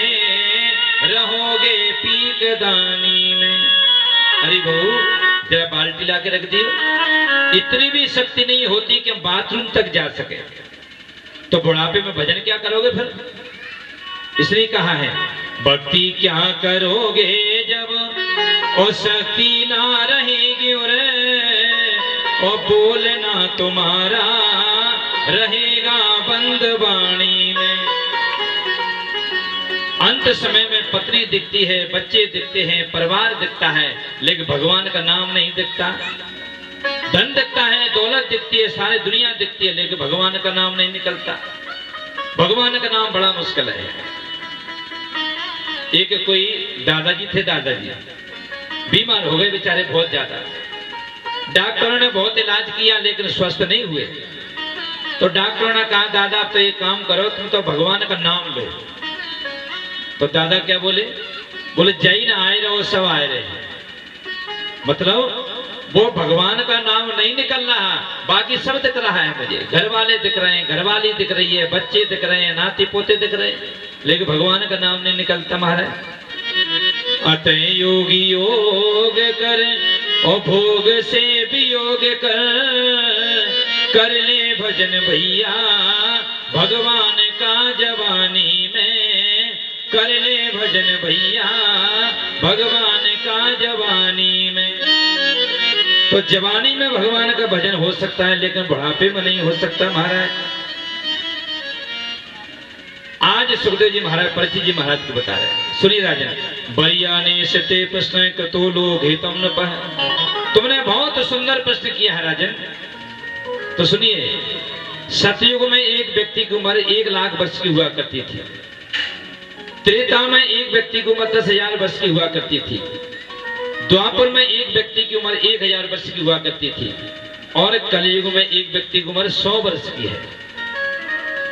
रहोगे पीक दानी में। अरे बहू, जरा बाल्टी ला के रख दियो। इतनी भी शक्ति नहीं होती कि हम बाथरूम तक जा सके, तो बुढ़ापे में भजन क्या करोगे फिर? इसलिए कहा है, भक्ति क्या करोगे जब और शक्ति ना रहेगी रे, और बोलना तुम्हारा रहेगा बंद वाणी में। अंत समय में पत्नी दिखती है, बच्चे दिखते हैं, परिवार दिखता है, लेकिन भगवान का नाम नहीं दिखता। धन दिखता है, दौलत दिखती है, सारी दुनिया दिखती है, लेकिन भगवान का नाम नहीं निकलता। भगवान का नाम बड़ा मुश्किल है। एक कोई दादाजी थे, दादाजी बीमार हो गए बेचारे बहुत ज्यादा। डॉक्टरों ने बहुत इलाज किया लेकिन स्वस्थ नहीं हुए। तो डॉक्टरों ने कहा दादा आप तो ये काम करो, तुम तो भगवान का नाम लो। तो दादा क्या बोले? बोले जय ना आए रहे वो सब आए रहे। मतलब वो भगवान का नाम नहीं निकल रहा, बाकी सब दिख रहा है मुझे। घर वाले दिख रहे हैं, घरवाली दिख रही है, बच्चे दिख रहे हैं, नाती पोते दिख रहे हैं, लेकिन भगवान का नाम नहीं निकलता महाराज। अतः योगी योग कर और भोग से भी योग कर ले भजन भैया भगवान का जवानी में। कर ले भजन भैया भगवान का जवानी में। तो जवानी में भगवान का भजन हो सकता है लेकिन बुढ़ापे में नहीं हो सकता महाराज। आज सुखदेव जी महाराज परीक्षित जी महाराज को बता रहे हैं, सुनिए राजन। बलिया ने सते प्रश्न कतो लोग हितम न पह। तुमने बहुत सुंदर प्रश्न किया है राजन। तो सुनिए, सतयुग में एक व्यक्ति की उम्र 1 लाख वर्ष की हुआ करती थी। त्रेता में एक व्यक्ति की उम्र 10,000 वर्ष की हुआ करती थी। द्वापर में एक व्यक्ति की उम्र 1000 वर्ष की हुआ करती थी। और कलयुग में एक व्यक्ति की उम्र 100 वर्ष की है।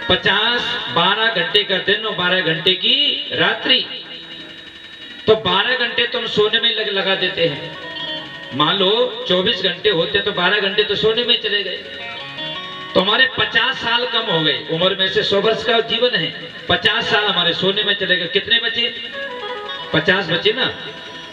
12 घंटे का दिन और 12 घंटे की रात्रि। तो 12 घंटे तुम सोने में लगा देते हैं। मान लो 24 घंटे होते तो 12 घंटे तो सोने में चले गए। तो हमारे 50 साल कम हो गए। उम्र में से 100 वर्ष का जीवन है, 50 साल हमारे सोने में चले गए। कितने बचे? 50 बचे ना।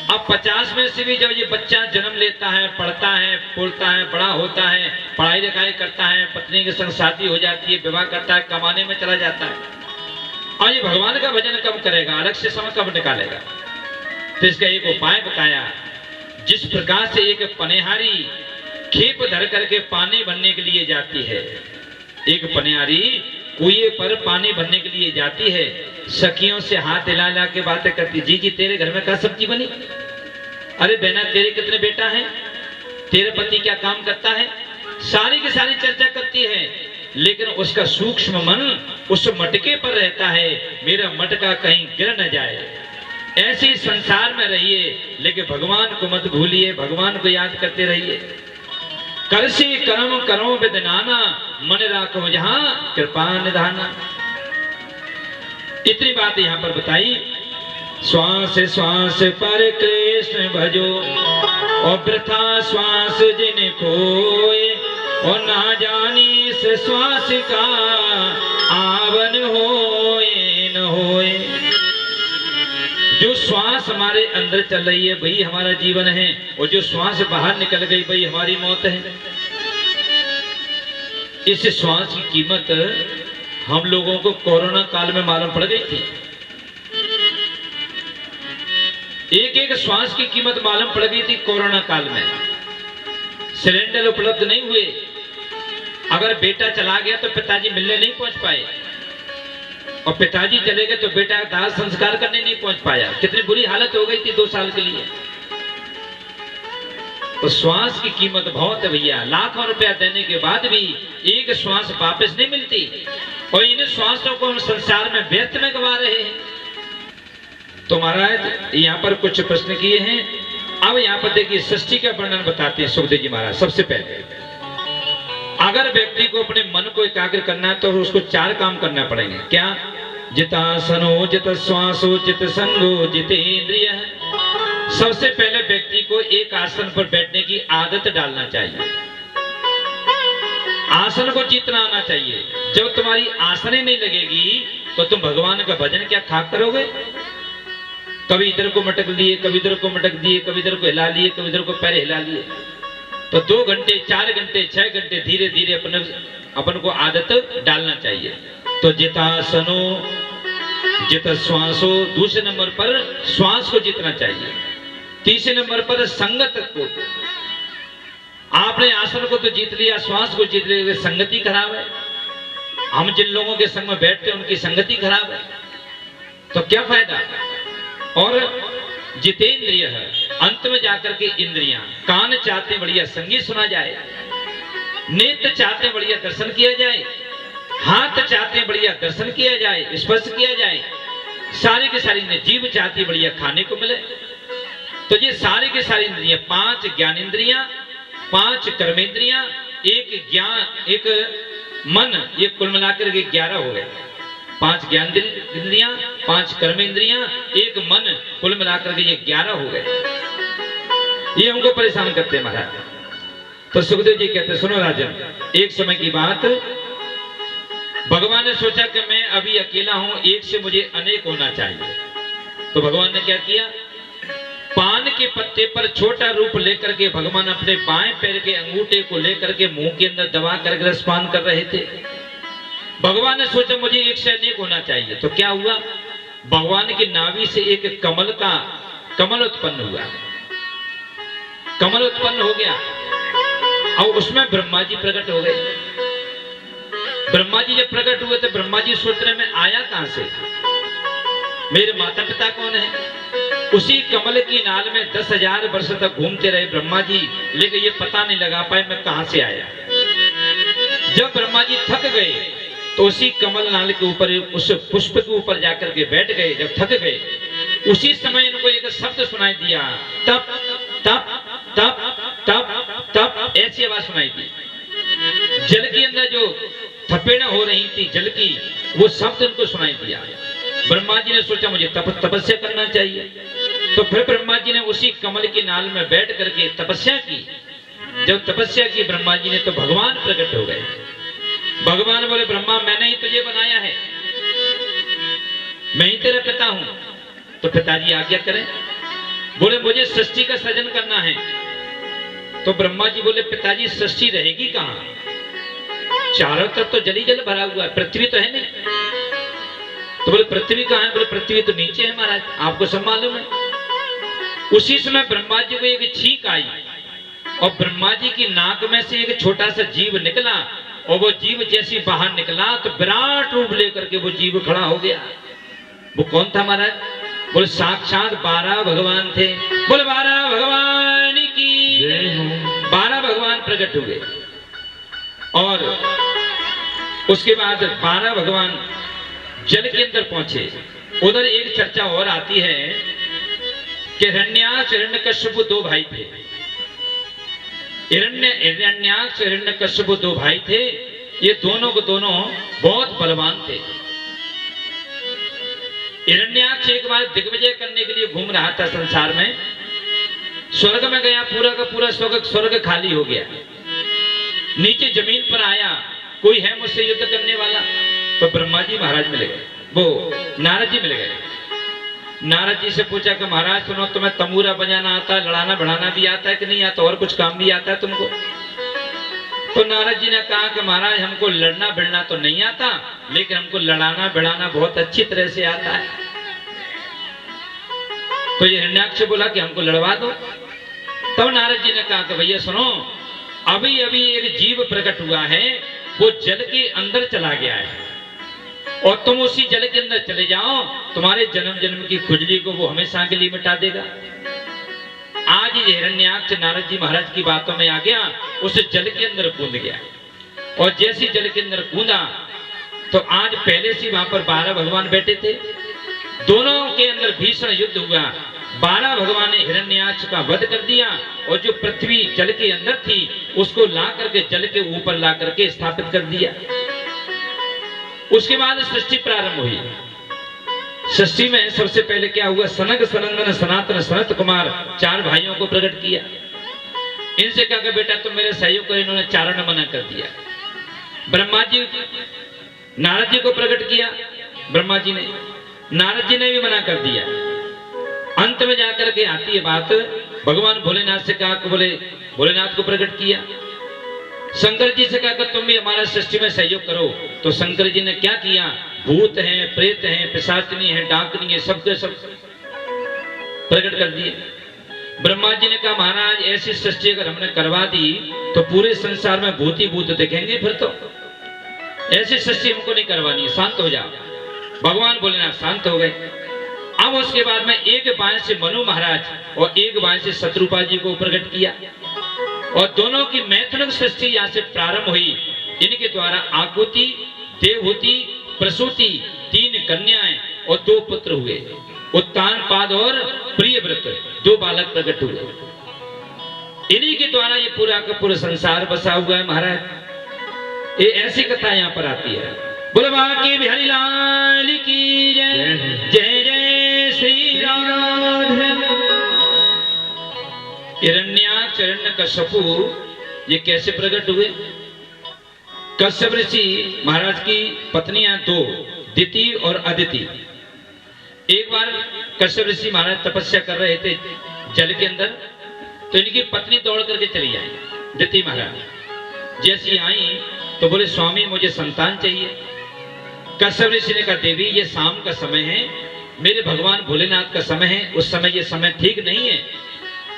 अब 50 में से भी जब ये बच्चा जन्म लेता है, पढ़ता है, बोलता है, बड़ा होता है, पढ़ाई लिखाई करता है, पत्नी के संग शादी हो जाती है, विवाह करता है, कमाने में चला जाता है, और ये भगवान का भजन कब करेगा, अलग से समय कब निकालेगा? तो इसका एक उपाय बताया। जिस प्रकार से एक पनिहारी खेप धर करके पानी भरने के लिए जाती है, एक पनिहारी कुएं पर पानी भरने के लिए जाती है, सखियों से हाथ हिला ला के बातें करती, जी जी तेरे घर में क्या सब्जी बनी, अरे बहना तेरे कितने बेटा हैं, तेरे पति क्या काम करता है, सारी की सारी चर्चा करती है। लेकिन उसका सूक्ष्म मन उस मटके पर रहता है, मेरा मटका कहीं गिर न जाए। ऐसे ही संसार में रहिए लेकिन भगवान को मत भूलिए, भगवान को याद करते रहिए। करसी कर्म करो विदनाना, मन राखो जहां कृपा निधाना। इतनी बात यहाँ पर बताई। श्वास श्वास पर कृष्ण भजो और वृथा श्वास जिन खोए, और ना जानी से श्वास का आवन होए न होए। जो श्वास हमारे अंदर चल रही है वही हमारा जीवन है, और जो श्वास बाहर निकल गई वही हमारी मौत है। इस श्वास की कीमत हम लोगों को कोरोना काल में मालूम पड़ गई थी। एक एक श्वास की कीमत मालूम पड़ गई थी कोरोना काल में। सिलेंडर उपलब्ध नहीं हुए। अगर बेटा चला गया तो पिताजी मिलने नहीं पहुंच पाए, और पिताजी चले गए तो बेटा दाह संस्कार करने नहीं पहुंच पाया। कितनी बुरी हालत हो गई थी 2 साल के लिए। तो श्वास की कीमत बहुत है भैया। लाखों रुपया देने के बाद भी एक श्वास वापस नहीं मिलती, और इन श्वासों को हम संसार में व्यर्थ में गवा रहे हैं। तो महाराज यहाँ पर कुछ प्रश्न किए हैं। अब यहाँ पर देखिए सृष्टि का वर्णन बताते हैं सुखदेव जी महाराज। सबसे पहले अगर व्यक्ति को अपने मन को एकाग्र करना है तो उसको 4 काम करना पड़ेंगे। क्या? जितासनो जित श्वासो जित संगो जितेंद्रिय। सबसे पहले व्यक्ति को एक आसन पर बैठने की आदत डालना चाहिए। आसन को जीतना आना चाहिए। जब तुम्हारी आसने नहीं लगेगी तो तुम भगवान का भजन क्या खाक करोगे? कभी इधर को मटक लिए, कभी इधर को मटक दिए, कभी इधर को हिला लिए, कभी इधर को पैर हिला लिए। तो 2 घंटे 4 घंटे 6 घंटे धीरे धीरे अपन को आदत डालना चाहिए। तो जितासनो जित श्वासो, दूसरे नंबर पर श्वास को जीतना चाहिए। तीसरे नंबर पर संगत को, आपने आसन को तो जीत लिया, श्वास को जीत लिया, संगति खराब है। हम जिन लोगों के संग में बैठते हैं उनकी संगति खराब है, तो क्या फायदा। और जितेंद्रिय है, अंत में जाकर के इंद्रियां, कान चाहते बढ़िया संगीत सुना जाए, नेत्र चाहते बढ़िया दर्शन किया जाए, हाथ चाहते बढ़िया दर्शन किया जाए, स्पर्श किया जाए, सारी की सारी जीभ चाहती बढ़िया खाने को मिले। तो ये सारी की सारी इंद्रियां, 5 ज्ञानेंद्रियां, 5 कर्मेंद्रियां, एक ज्ञान, एक मन, ये कुल मिलाकर के 11 हो गए। 5 ज्ञान इंद्रियां, 5 कर्मेंद्रियां, एक मन, कुल मिलाकर के ये 11 हो गए। ये हमको परेशान करते हैं महाराज। तो सुखदेव जी कहते, सुनो राजन, एक समय की बात, भगवान ने सोचा कि मैं अभी अकेला हूं, एक से मुझे अनेक होना चाहिए। तो भगवान ने क्या किया, पान के पत्ते पर छोटा रूप लेकर के भगवान अपने बाएं पैर के अंगूठे को लेकर के मुंह के अंदर दबा करके रसपान कर रहे थे। भगवान ने सोचा मुझे एक से अनेक होना चाहिए। तो क्या हुआ, भगवान की नाभि से एक कमल उत्पन्न हुआ, कमल उत्पन्न हो गया और उसमें ब्रह्मा जी प्रकट हो गए। ब्रह्मा जी जब प्रकट हुए तो ब्रह्मा जी सोच रहे में आया कहां से, मेरे माता पिता कौन है। उसी कमल की नाल में 10,000 वर्ष तक घूमते रहे ब्रह्मा जी, लेकिन ये पता नहीं लगा पाए मैं कहां से आया। जब ब्रह्मा जी थक गए तो उसी कमल नाल के ऊपर, उस पुष्प के ऊपर जाकर के बैठ गए। जब थक गए उसी समय इनको एक शब्द सुनाई दिया, तप तप तप तप तप, ऐसी आवाज सुनाई दी। जल के अंदर जो थपेड़ा हो रही थी जल की, वो शब्द उनको सुनाई दिया। ब्रह्मा जी ने सोचा मुझे तपस्या करना चाहिए। तो फिर ब्रह्मा जी ने उसी कमल की नाल में बैठ करके तपस्या की। जब तपस्या की ब्रह्मा जी ने, तो भगवान प्रकट हो गए। भगवान बोले, ब्रह्मा मैंने ही तुझे बनाया है, मैं ही तेरा पिता हूं। तो पिताजी आज्ञा करें। बोले मुझे सृष्टि का सृजन करना है। तो ब्रह्मा जी बोले, पिताजी सृष्टि रहेगी कहां, चारों तरफ तो जल ही जल भरा हुआ है, पृथ्वी तो है नहीं। तो बोले पृथ्वी कहां है। बोले पृथ्वी तो नीचे है महाराज, आपको सब मालूम है। उसी समय ब्रह्मा जी को एक छींक आई और ब्रह्मा जी की नाक में से एक छोटा सा जीव निकला, और वो जीव जैसी बाहर निकला तो विराट रूप लेकर के वो जीव खड़ा हो गया। वो कौन था महाराज। बोले साक्षात 12 भगवान थे। बोले 12 भगवान की 12 भगवान प्रकट हुए। और उसके बाद 12 भगवान जल के अंदर पहुंचे। उधर एक चर्चा और आती है कि हिरण्याक्ष हिरण्यकश्यप 2 भाई थे। हिरण्याक्ष हिरण्यकश्यप 2 भाई थे। ये दोनों को दोनों बहुत बलवान थे। हिरण्याक्ष एक बार दिग्विजय करने के लिए घूम रहा था संसार में, स्वर्ग में गया, पूरा का पूरा स्वर्ग खाली हो गया। नीचे जमीन पर आया, कोई है मुझसे युद्ध करने वाला। तो ब्रह्मा जी महाराज मिल गए, वो नारद जी मिल गए। नारद जी से पूछा कि महाराज सुनो, तुम्हें तंबूरा बजाना आता है, लड़ाना बढ़ाना भी आता है कि नहीं आता, और कुछ काम भी आता है तुमको। तो नारद जी ने कहा कि महाराज हमको लड़ना भिड़ना तो नहीं आता, लेकिन हमको लड़ाना भिड़ाना बहुत अच्छी तरह से आता है। तो ये हिरण्याक्ष बोला कि हमको लड़वा दो। तब नारद जी ने कहा कि भैया सुनो, अभी अभी एक जीव प्रकट हुआ है, वो जल के अंदर चला गया है, और तुम उसी जल के अंदर चले जाओ, तुम्हारे जन्म जन्म की खुजली को वो हमेशा के लिए मिटा देगा। आज ये हिरण्याक्ष नारद जी महाराज की बातों में आ गया, उस जल के अंदर कूद गया। और जैसे जल के अंदर कूदा तो आज पहले से वहां पर 12 भगवान बैठे थे। दोनों के अंदर भीषण युद्ध हुआ। 12 भगवान ने हिरण्याक्ष का वध कर दिया, और जो पृथ्वी जल के अंदर थी उसको ला करके जल के ऊपर ला करके स्थापित कर दिया। उसके बाद सृष्टि प्रारंभ हुई। सृष्टि में सबसे पहले क्या हुआ, सनक सनंदन सनातन सनत कुमार 4 भाइयों को प्रकट किया। इनसे कहा कि बेटा तुम मेरे सहयोग करो, इन्होंने चारों ने मना कर दिया। ब्रह्मा जी नारद जी को प्रकट किया, ब्रह्मा जी ने, नारद जी ने भी मना कर दिया। अंत में जाकर के आती है बात, भगवान भोलेनाथ से कहा कि बोले भोलेनाथ को प्रकट किया। शंकर जी से कहा कि तुम भी हमारा सृष्टि में सहयोग करो। तो शंकर जी ने क्या किया, भूत हैं, प्रेत हैं, पिशाचनी हैं, डाकनी है, सब के सब प्रकट कर दिए। ब्रह्मा जी ने कहा महाराज ऐसी सृष्टि अगर हमने करवा दी तो पूरे संसार में भूत ही भूत दिखेंगे, फिर तो ऐसी सृष्टि हमको नहीं करवानी, शांत हो जा। भगवान बोले ना, शांत हो गए। अब उसके बाद में एक बाण से मनु महाराज और एक बाण से शत्रुपा जी को प्रकट किया और दोनों की मैथुनिक सृष्टि यहाँ से प्रारंभ हुई। इनके द्वारा आकुति, देवहूति, प्रसूति, 3 कन्याएं और 2 पुत्र हुए। उत्तानपाद और प्रियव्रत 2 बालक प्रकट हुए। इन्हीं के द्वारा ये पूरा का पूरा संसार बसा हुआ है महाराज। ये ऐसी कथा यहाँ पर आती है। बोलो बाकी बिहारी लाल की जय, जय जय श्री राम। हिरण्याक्ष हिरण्यकश्यपु ये कैसे प्रकट हुए? कश्यप ऋषि महाराज की पत्नियां 2, दिति और अदिति। एक बार कश्यप ऋषि महाराज तपस्या कर रहे थे जल के अंदर, तो इनकी पत्नी दौड़ करके चली आई दिति महाराज। जैसी आई तो बोले स्वामी मुझे संतान चाहिए। कश्यप ऋषि ने कहा देवी ये शाम का समय है, मेरे भगवान भोलेनाथ का समय है, उस समय ये समय ठीक नहीं है।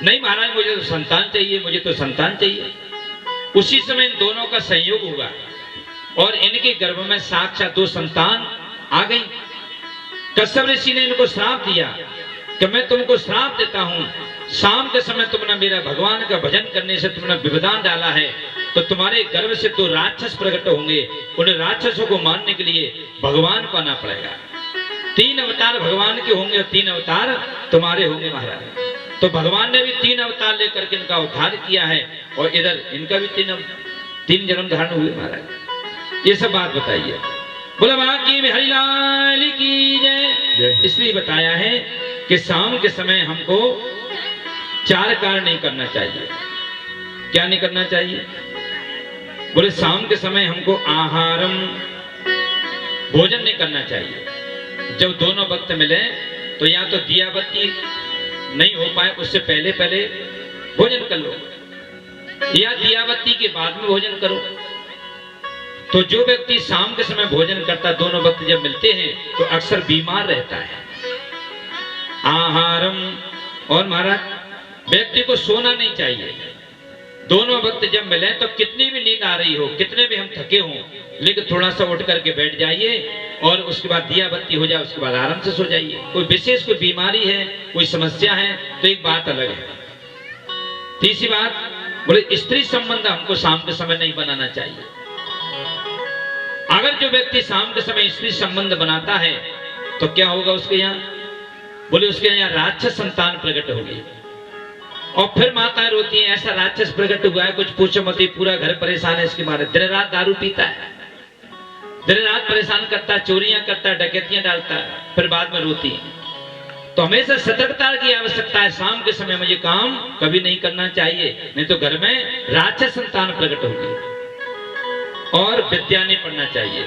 नहीं महाराज मुझे तो संतान चाहिए, मुझे तो संतान चाहिए। उसी समय इन दोनों का संयोग हुआ और इनके गर्भ में साक्षात 2 संतान आ गई। कश्यप ऋषि ने इनको श्राप दिया कि मैं तुमको श्राप देता हूं, शाम के समय तुमने मेरा भगवान का भजन करने से तुमने विवधान डाला है तो तुम्हारे गर्भ से 2 राक्षस प्रकट होंगे। उन राक्षसों को मारने के लिए भगवान को आना पड़ेगा। 3 अवतार भगवान के होंगे और 3 अवतार तुम्हारे होंगे महाराज। तो भगवान ने भी 3 अवतार लेकर के इनका उद्धार किया है और इधर इनका भी 3 जन्म धारण हुए महाराज। ये सब बात बताइए। बोला बाकी बिहारी लाल की जय। इसलिए बताया है कि शाम के समय हमको 4 कार्य नहीं करना चाहिए। क्या नहीं करना चाहिए? बोले शाम के समय हमको आहारम भोजन नहीं करना चाहिए। जब दोनों वक्त मिले तो या तो दिया बत्ती नहीं हो पाए उससे पहले पहले भोजन कर लो या दिया बत्ती के बाद में भोजन करो। तो जो व्यक्ति शाम के समय भोजन करता, दोनों वक्त जब मिलते हैं तो अक्सर बीमार रहता है। आहारम। और महाराज व्यक्ति को सोना नहीं चाहिए। दोनों वक्त जब मिले तो कितनी भी नींद आ रही हो, कितने भी हम थके हों, लेकिन थोड़ा सा उठ करके बैठ जाइए और उसके बाद दिया बत्ती हो जाए, उसके बाद आराम से सो जाइए। कोई विशेष कोई बीमारी है, कोई समस्या है तो एक बात अलग है। तीसरी बात बोले स्त्री संबंध हमको शाम के समय नहीं बनाना चाहिए। अगर जो व्यक्ति शाम के समय स्त्री संबंध बनाता है तो क्या होगा उसके यहाँ? बोले उसके यहाँ राक्षस संतान प्रकट होगी और फिर माताएं रोती हैं ऐसा राक्षस प्रकट हुआ है कुछ पूछो मत, पूरा घर परेशान है इसके मारे। दिन रात दारू पीता है, दिन रात परेशान करता है, चोरियां करता है, डकैतियां डालता है, फिर बाद में रोती है। तो हमेशा सतर्कता की आवश्यकता है। शाम के समय में ये काम कभी नहीं करना चाहिए, नहीं तो घर में राक्षस संतान प्रकट होगी। और विद्या नहीं पढ़ना चाहिए।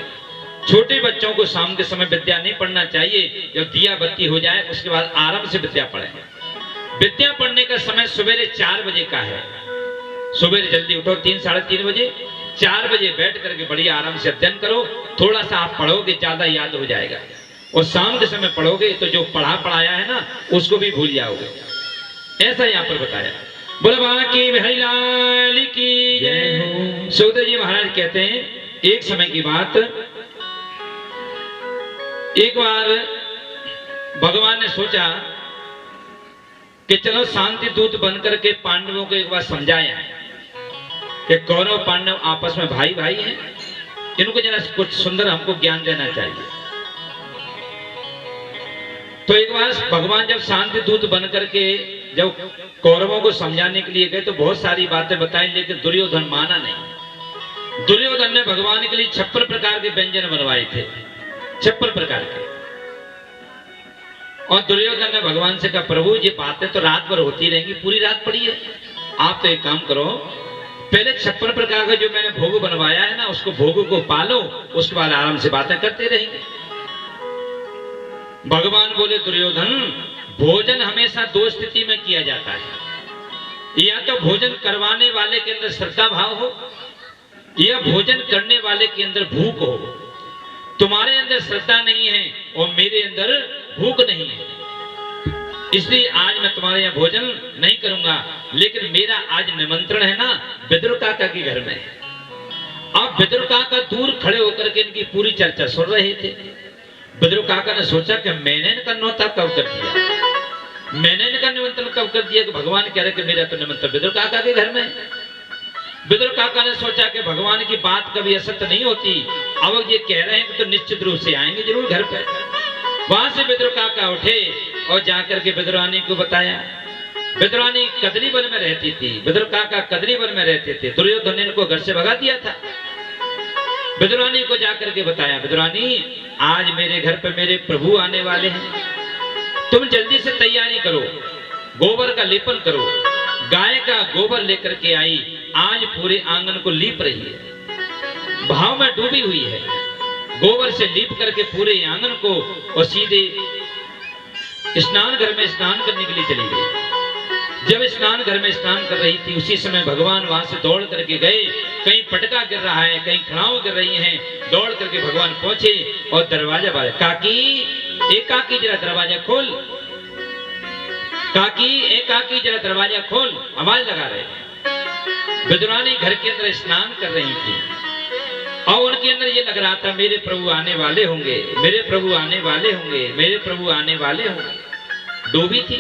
छोटे बच्चों को शाम के समय विद्या नहीं पढ़ना चाहिए। जब दिया बत्ती हो जाए उसके बाद आराम से विद्या पढ़ें। विद्या पढ़ने का समय सवेरे 4 बजे का है। सवेरे जल्दी उठो, 3 साढ़े 3 बजे, 4 बजे बैठ करके बढ़िया आराम से अध्ययन करो। थोड़ा सा आप पढ़ोगे ज्यादा याद हो जाएगा और शाम के समय पढ़ोगे तो जो पढ़ाया है ना उसको भी भूल जाओगे। ऐसा यहाँ पर बताया। बोले बाकी बिहारी लाल की जय। सुखदेव जी महाराज कहते हैं एक समय की बात, एक बार भगवान ने सोचा कि चलो शांति दूत बनकर के पांडवों को एक बार समझाया कि कौरव पांडव आपस में भाई भाई हैं, इनको जरा कुछ सुंदर हमको ज्ञान देना चाहिए। तो एक बार भगवान जब शांति दूत बनकर के जब कौरवों को समझाने के लिए गए तो बहुत सारी बातें बताई, लेकिन दुर्योधन माना नहीं। दुर्योधन ने भगवान के लिए 56 प्रकार के व्यंजन बनवाए थे, 56 प्रकार के। और दुर्योधन ने भगवान से कहा प्रभु ये बातें तो रात भर होती रहेंगी, पूरी रात पड़ी है, आप तो एक काम करो पहले 56 प्रकार का जो मैंने भोग बनवाया है ना उसको भोग को पालो, उसके बाद आराम से बातें करते रहेंगे। भगवान बोले दुर्योधन भोजन हमेशा 2 स्थिति में किया जाता है, या तो भोजन करवाने वाले के अंदर श्रद्धा भाव हो या भोजन करने वाले के अंदर भूख हो। तुम्हारे अंदर श्रद्धा नहीं है और मेरे अंदर भूख नहीं है, इसलिए आज मैं तुम्हारे यहाँ भोजन नहीं करूंगा, लेकिन मेरा आज निमंत्रण है ना विदुर काका के घर में। अब विदुर काका दूर खड़े होकर के इनकी पूरी चर्चा सुन रहे थे। विदुर काका ने सोचा कि मैंने इनका न्योता कब कर दिया, मैंने इनका निमंत्रण कब कर दिया कि भगवान कह रहे कि मेरा तो निमंत्रण विदुर काका के घर में। विदुर काका ने सोचा कि भगवान की बात कभी असत्य नहीं होती, अब ये कह रहे हैं कि तो निश्चित रूप से आएंगे जरूर घर पे। वहां से विदुर काका उठे और जाकर के विदुरानी को बताया। विदुरानी कदरी वन में रहती थी, विदुर काका कदरी वन में रहते थे। दुर्योधन ने इनको घर से भगा दिया था। विदुरानी को जाकर के बताया, विदुरानी आज मेरे घर पे मेरे प्रभु आने वाले हैं, तुम जल्दी से तैयारी करो, गोबर का लेपन करो। गाय का गोबर लेकर के आई, आज पूरे आंगन को लीप रही है, भाव में डूबी हुई है। गोबर से लीप करके पूरे आंगन को और सीधे स्नान घर में स्नान करने के लिए चली गई। जब स्नान घर में स्नान कर रही थी, उसी समय भगवान वहां से दौड़ करके गए। कहीं पटका गिर रहा है, कहीं खड़ाऊ गिर रही हैं। दौड़ करके भगवान पहुंचे और दरवाजा बाजा, काकी एक काकी जरा दरवाजा खोल, काकी एक काकी जरा दरवाजा खोल, आवाज लगा रहे। विदुरानी घर के अंदर स्नान कर रही थी और उनके अंदर ये लग रहा था मेरे प्रभु आने वाले होंगे, मेरे प्रभु आने वाले होंगे, मेरे प्रभु आने वाले होंगे। डूबी थी।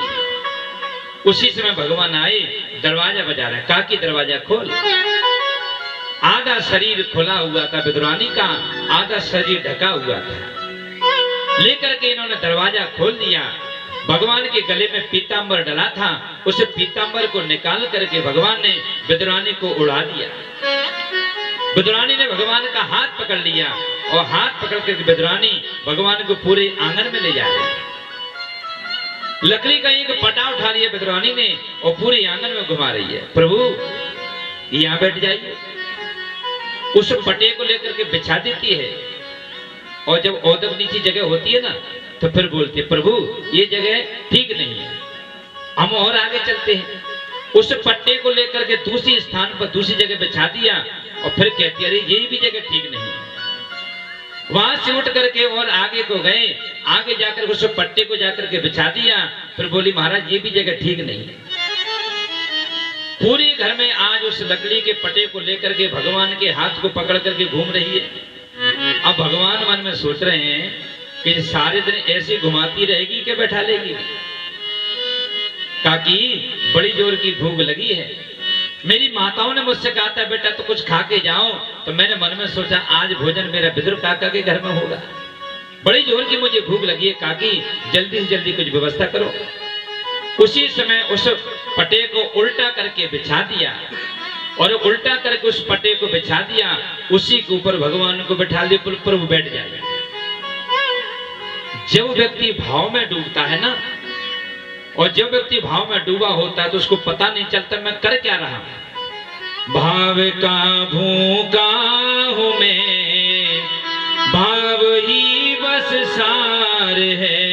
उसी समय भगवान आए, दरवाजा बजा रहे, काकी दरवाजा खोल। आधा शरीर खुला हुआ था विदुरानी का, आधा शरीर ढका हुआ था। लेकर के इन्होंने दरवाजा खोल दिया। भगवान के गले में पीतांबर डला था, उस पीतांबर को निकाल करके भगवान ने विदुरानी को उड़ा दिया। विदुरानी ने भगवान का हाथ पकड़ लिया और हाथ पकड़ कर विदुरानी भगवान को पूरे आंगन में ले जा रही। लकड़ी का एक पटा उठा लिया विदुरानी ने और पूरे आंगन में घुमा रही है। प्रभु यहाँ बैठ जाइए। उस पटे को लेकर के बिछा देती है और जब औदब नीची जगह होती है ना, तो फिर बोलती है प्रभु ये जगह ठीक नहीं है, हम और आगे चलते हैं। उस पट्टे को लेकर के दूसरी स्थान पर दूसरी जगह बिछा दिया और फिर कहती अरे ये भी जगह ठीक नहीं है। वहां से उठ करके और आगे को गए, आगे जाकर उस पट्टे को जाकर के बिछा दिया। फिर बोली महाराज ये भी जगह ठीक नहीं है। पूरे घर में आज उस लकड़ी के पट्टे को लेकर के भगवान के हाथ को पकड़ करके घूम रही है। अब भगवान मन में सोच रहे हैं कि सारे दिन ऐसे घुमाती रहेगी कि बैठा लेगी। काकी बड़ी जोर की भूख लगी है, मेरी माताओं ने मुझसे कहा था बेटा तो कुछ खा के जाओ, तो मैंने मन में सोचा आज भोजन मेरा विदुर काका के घर में होगा। बड़ी जोर की मुझे भूख लगी है काकी, जल्दी से जल्दी कुछ व्यवस्था करो। उसी समय उस पटे को उल्टा करके बिछा दिया और उल्टा करके उस पटे को बिछा दिया, उसी के ऊपर भगवान को बैठा दिया। प्रभु बैठ जाए। जब व्यक्ति भाव में डूबता है ना, और जब व्यक्ति भाव में डूबा होता है तो उसको पता नहीं चलता मैं कर क्या रहा हूं। भाव का भूखा हूं मैं, भाव ही बस सार है।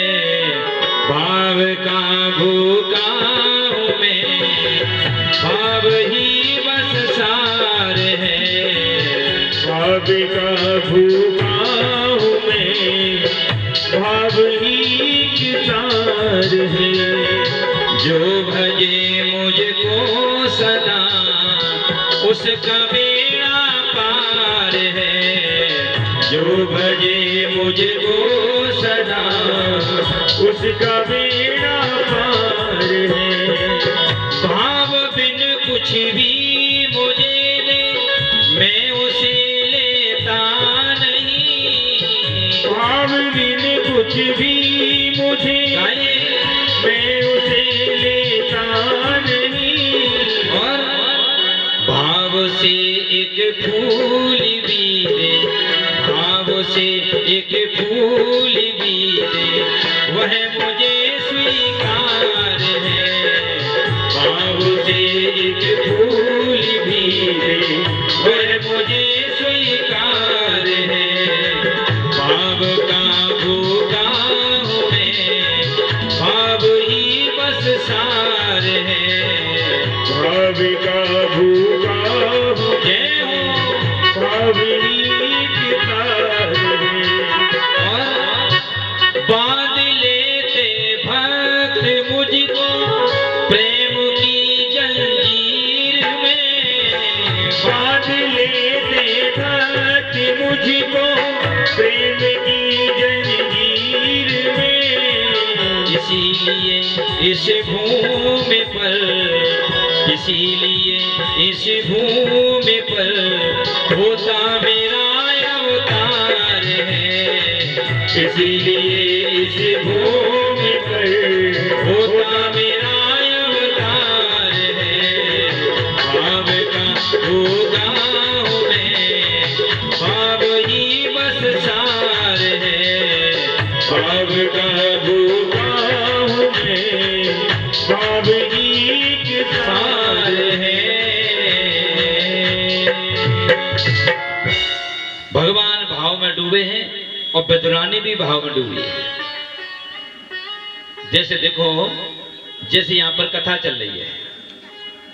भाव का भूखा हूं मैं, भाव ही बस सार है। भाव का भूखा हूँ मैं, भाव ही किसार है। जो भजे मुझको सदा उसका बेड़ा पार है। जो भजे मुझको सदा उसका बेड़ा पार है। भाव बिन कुछ भी मुझे ले मैं उसे लेता नहीं। भाव बिन कुछ भी मुझे मैं उसे लेता नहीं। और भाव से एक फूल भी दे, भाव से एक फूल भी दे, वह मुझे स्वीकार है। भाव से एक फूल भी दे, वह मुझे स्वीकार है। भाव का भूखा हूं मैं, भाव ही बस सार है। भाव का भूखा हूँ जय हो। भाव ही कितार है। और बांध लेते भक्त मुझ इसीलिए इस भूमि पर, इसीलिए इस भूमि पर होता मेरा अवतार है, इसीलिए इस भूमि पर होता मेरा अवतार है। भाव का होगा हूँ मैं, भाव ही बस सार है, भाव का भूखा हूँ मैं, भाव ही के सार सार है। भगवान भाव में डूबे हैं और बेदुरानी भी भाव में डूबी है। जैसे देखो, जैसे यहाँ पर कथा चल रही है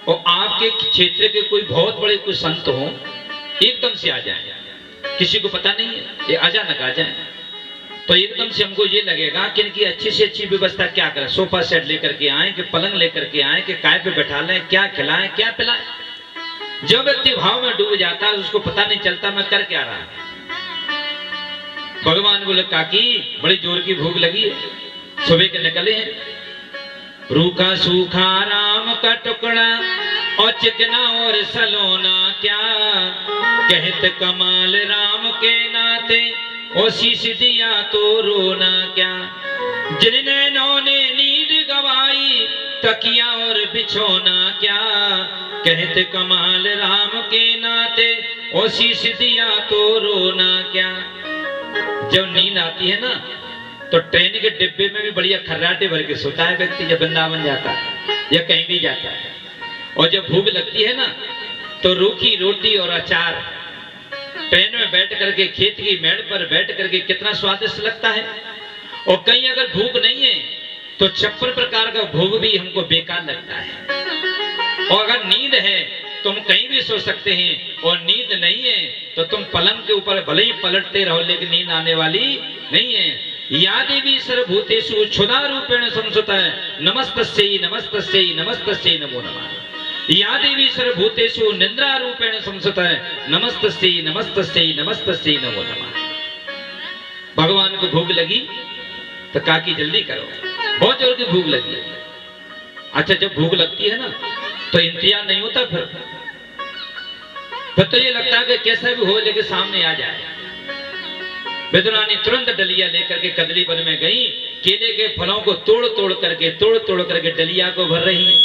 और आपके क्षेत्र के कोई बहुत बड़े कोई संत हो, एकदम से आ जाए, किसी को पता नहीं है, ये अचानक आ जाए, तो एकदम से हमको ये लगेगा कि इनकी अच्छी से अच्छी व्यवस्था क्या करें, सोफा सेट लेकर के आए कि पलंग लेकर के आए कि काय पे बैठा लें, क्या खिलाएं क्या पिलाएं। जब व्यक्ति भाव में डूब जाता है उसको पता नहीं चलता मैं कर क्या रहा है। भगवान बोले काकी बड़ी जोर की भूख लगी है, सुबह के निकले हैं, रूखा सूखा राम का टुकड़ा और चिकना और सलोना क्या, कहत कमाल राम के नाते और शीश दिया तो रोना क्या। जिनने नौने नींद गवाई तकिया और बिछोना क्या, कहत कमाल राम के नाते और शीश दिया तो रोना क्या। जब नींद आती है ना तो ट्रेन के डिब्बे में भी बढ़िया खर्राटे भर के सोता है व्यक्ति, जब वृंदावन जाता है या कहीं भी जाता है। और जब भूख लगती है ना तो रूखी रोटी और अचार ट्रेन में बैठ करके खेत की मेड़ पर बैठ करके कितना स्वादिष्ट लगता है। और कहीं अगर भूख नहीं है तो 56 प्रकार का भोग भी हमको बेकार लगता है। और अगर नींद है तुम कहीं भी सो सकते हैं, और नींद नहीं है तो तुम पलंग के ऊपर भले ही पलटते रहो लेकिन नींद आने वाली नहीं है। या देवी सर्वभूतेषु क्षुधा रूपेण संस्थितः नमस्तस्यै नमस्तस्यै नमस्तस्यै नमो नमः। या देवी सर्वभूतेषु निद्रा रूपेण संस्थितः नमस्तस्यै नमस्तस्यै नमस्तस्यै नमो नमः। भगवान को भूख लगी तो काकी जल्दी करो, बहुत जोर की भूख लगी है। अच्छा जब भूख लगती है ना तो इंतजार नहीं होता, फिर तो ये लगता है कि कैसा भी हो लेके सामने आ जाए। बेदुरानी तुरंत डलिया लेकर के कदली वन में गई, केले के फलों को तोड़ तोड़ करके डलिया को भर रही है।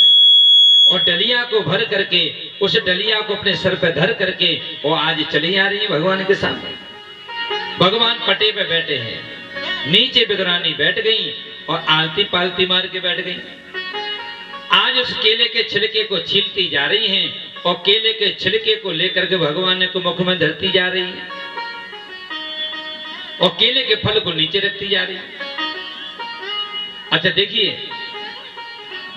और डलिया को भर करके उस डलिया को अपने सर पे धर करके वो आज चली आ रही है भगवान के सामने। भगवान पटे पे बैठे हैं, नीचे बेदुरानी बैठ गई और आलती पालती मार के बैठ गई। आज उस केले के छिलके को छीलती जा रही हैं और केले के छिलके को लेकर के भगवान को मुख में धरती जा रही है और केले के फल को नीचे रखती जा रही है। अच्छा देखिए,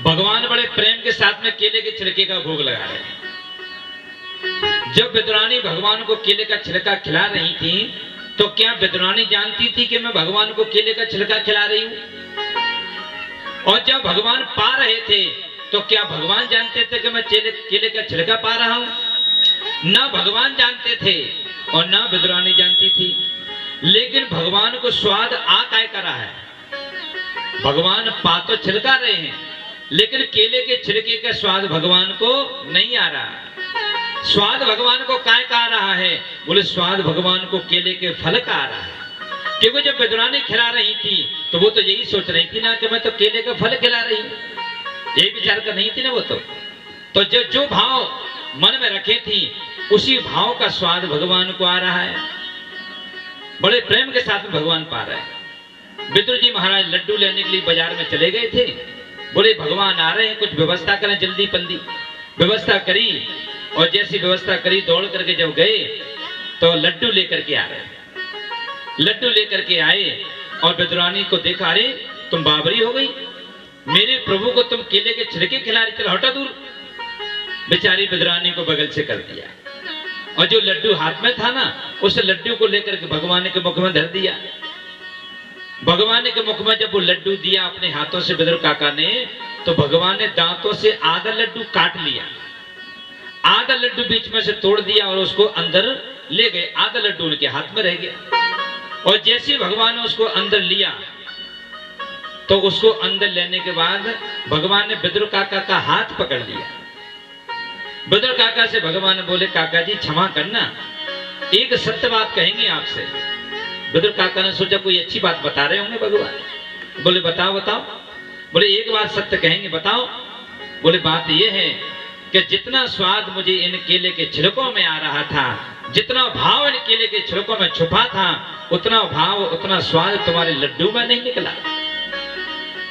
भगवान बड़े प्रेम के साथ में केले के छिलके का भोग लगा रहे हैं। जब बेदुरानी भगवान को केले का छिलका खिला रही थी तो क्या बेदुरानी जानती थी कि मैं भगवान को केले का छिलका खिला रही हूं? और जब भगवान पा रहे थे तो क्या भगवान जानते थे कि मैं केले का छिलका पा रहा हूं? ना भगवान जानते थे और ना बेदुरानी जानती थी। लेकिन भगवान को स्वाद आ काय करा है। भगवान पा तो छिलका रहे हैं लेकिन केले के छिलके का स्वाद भगवान को नहीं आ रहा। स्वाद भगवान को काय का आ रहा है? बोले स्वाद भगवान को केले के फल का आ रहा है। क्योंकि जब बेदुरानी खिला रही थी तो वो तो यही सोच रही थी ना कि मैं तो केले का फल खिला रही हूं, यही विचार कर नहीं थी ना वो तो जो भाव मन में रखे थी उसी भाव का स्वाद भगवान को आ रहा है। बड़े प्रेम के साथ में भगवान पा रहे हैं। विदुर जी महाराज लड्डू लेने के लिए बाजार में चले गए थे। बोले भगवान आ रहे हैं, कुछ व्यवस्था करें जल्दी पल्दी। व्यवस्था करी और जैसी व्यवस्था करी दौड़ करके जब गए तो लड्डू लेकर के आ रहे हैं। लड्डू लेकर के आए और बेदुरानी को देखा, अरे तुम बाबरी हो गई, मेरे प्रभु को तुम केले के छिलके खिला रही, चलो हटा दूर। बेचारी बेदुरानी को बगल से कर दिया और जो लड्डू हाथ में था ना उस लड्डू को लेकर के भगवान के मुख में धर दिया। भगवान के मुख में जब वो लड्डू दिया अपने हाथों से विदुर काका ने, तो भगवान ने दांतों से आधा लड्डू काट लिया, आधा लड्डू बीच में से तोड़ दिया और उसको अंदर ले गए। आधा लड्डू उनके हाथ में रह गया और जैसे भगवान ने उसको अंदर लिया तो उसको अंदर लेने के बाद भगवान ने विदुर काका का हाथ पकड़ लिया। विदुर काका से भगवान बोले, काका जी क्षमा करना, एक सत्य बात कहेंगे आपसे। विदुर काका ने सोचा कोई अच्छी बात बता रहे होंगे भगवान। बोले बताओ बताओ। बोले एक बात सत्य कहेंगे, बताओ। बोले बात यह है कि जितना स्वाद मुझे इन केले के छिलकों में आ रहा था, जितना भाव इन केले के छिलकों में छुपा था, उतना भाव उतना स्वाद तुम्हारे लड्डू में नहीं निकला।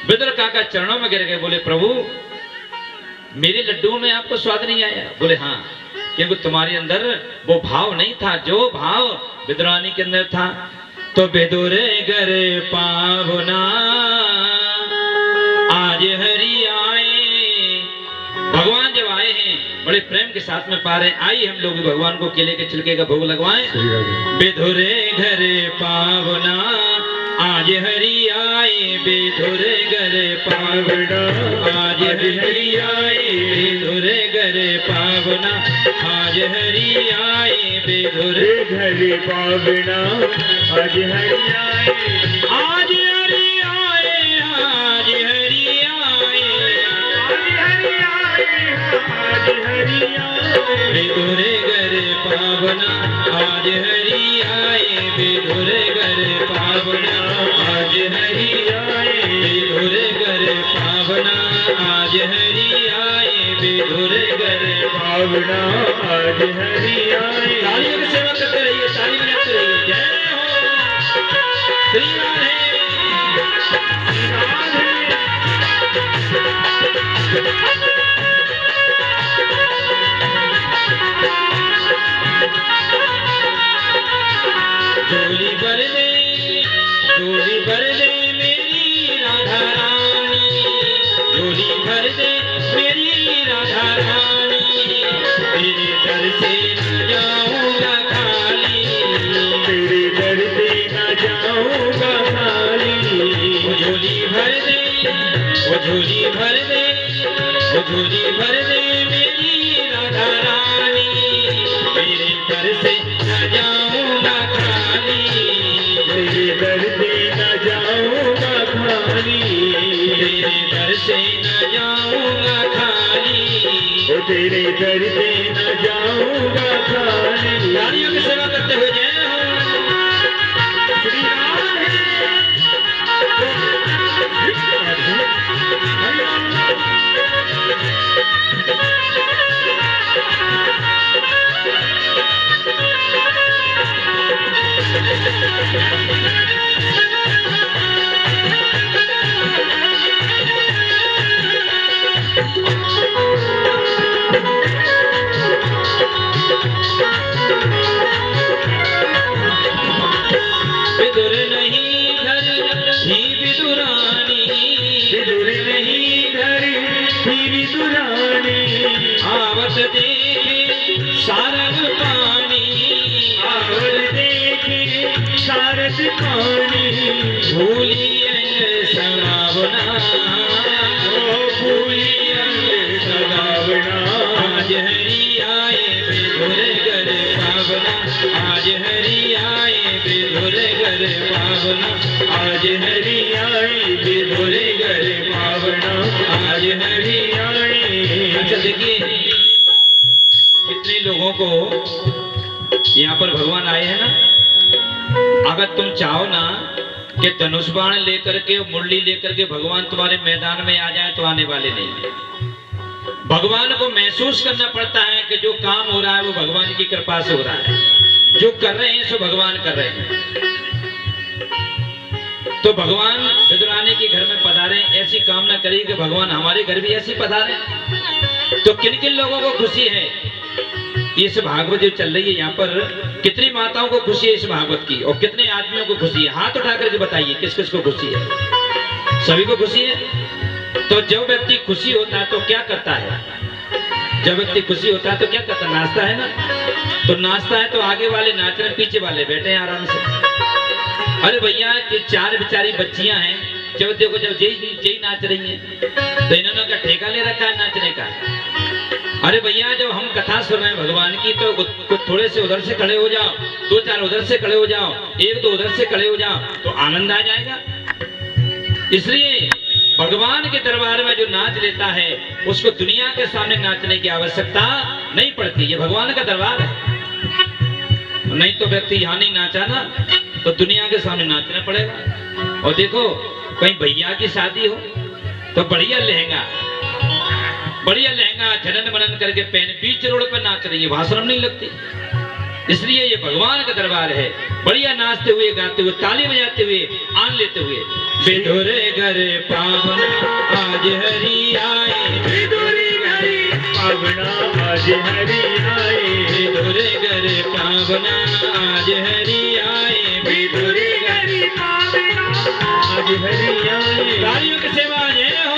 विदुर काका चरणों में गिर गए, बोले प्रभु मेरे लड्डू में आपको स्वाद नहीं आया? बोले हाँ, क्योंकि तुम्हारे अंदर वो भाव नहीं था जो भाव विदुरानी के अंदर था। तो विदुर घर पावना आज हरि आए। भगवान जब आए हैं बड़े प्रेम के साथ में पा रहे हैं, आइए हम लोग भी भगवान को केले के छिलके का भोग लगवाएं। विदुर घर पावना आज हरि आए, विदुर घर पावना आज हरि आए, विदुर घर पावना आज हरि आए, विदुर घर पावना आज हरि आए, आज हरि आए, आज हरि आए, आज हरि आए, विदुर घर पावना आज हरि आए, विदुर घर पावना आज हरि आए, विदुर घर पावना आज हरि आए, विदुर घर पावना आज हरि आए। तालियों की सेवा करते रहिए, ताली बजाते रहिए। जय हो श्री राधे। झोली भर दे मेरी राधा रानी, झोली भर दे मेरी राधा रानी, तेरे दर से न जाऊंगा खाली, तेरे दर से न जाऊंगा खाली। वो झोली भर दे, वो झोली भर दे, वो झोली भर दे मेरी राधा रानी, तेरे दर से न जाऊंगा खाली, तेरे दर से न जाऊंगा खाली, तेरे दर से न जाऊंगा खाली। ओ तेरे दर से न जाऊंगा खाली। तालियों की सेवा करते हुए जय हो श्री राधे। विदुर नहीं घर ही विदुरानी, विदुर नहीं घर ही विदुरानी, आवत देखे सारंग पानी, आवत देखे सारस पानी, भूली अंग समावना, ओ फूली अंग सदावना। आज हरि आए विदुर घर पावना, आज हरि आए विदुर घर पावना, आज हरि आए विदुर घर पावना, आज हरि आए। अच्छा देखिए कितने लोगों को यहाँ पर भगवान आए हैं ना। अगर तुम चाहो ना कि धनुष बाण लेकर के मुरली लेकर के भगवान तुम्हारे मैदान में आ जाए तो आने वाले नहीं है। भगवान को महसूस करना पड़ता है कि जो काम हो रहा है वो भगवान की कृपा से हो रहा है, जो कर रहे हैं सो भगवान कर रहे हैं। तो भगवान विदुरानी के घर में पधारे, ऐसी कामना करी कि भगवान हमारे घर भी ऐसी पधारे। तो किन किन लोगों को खुशी है इस भागवत जो चल रही है यहाँ पर, कितनी माताओं को खुशी है इस भागवत की और कितने आदमियों को खुशी है? हाथ उठा करके बताइए किस किस को खुशी है। सभी को खुशी है। तो जब व्यक्ति खुशी होता है तो क्या करता है? जब व्यक्ति खुशी होता है तो क्या करता है? नाचता है ना। तो नाचता है तो आगे वाले नाच रहे, पीछे वाले बैठे हैं आराम से। अरे भैया ये चार बेचारी बच्चियां हैं, जब देखो जब जय नाच रही हैं तो इन्होंने का ठेका ले रखा है नाचने का। अरे भैया जब हम कथा सुन रहे हैं भगवान की तो कुछ थोड़े से उधर से खड़े हो जाओ, दो चार उधर से खड़े हो जाओ, एक दो उधर से खड़े हो जाओ तो आनंद आ जाएगा। इसलिए भगवान के दरबार में जो नाच लेता है उसको दुनिया के सामने नाचने की आवश्यकता नहीं पड़ती। ये भगवान का दरबार है। नहीं तो व्यक्ति यहाँ नहीं नाचा ना तो दुनिया के सामने नाचना पड़ेगा। और देखो कहीं भैया की शादी हो तो बढ़िया लहंगा जनन मनन करके पहन बीच रोड पर नाच रही है, भाषण नहीं लगती। इसलिए ये भगवान का दरबार है। बढ़िया नाचते हुए गाते हुए ताली बजाते हुए आन लेते हुए बिधुरे घर पावना आज हरि आए, बिधुरे घर पावना आज हरि आए, बिधुरे घर पावना आज हरि आए, बिधुरे घर पावना आज हरि आए। तालियों की सेवा जय हो।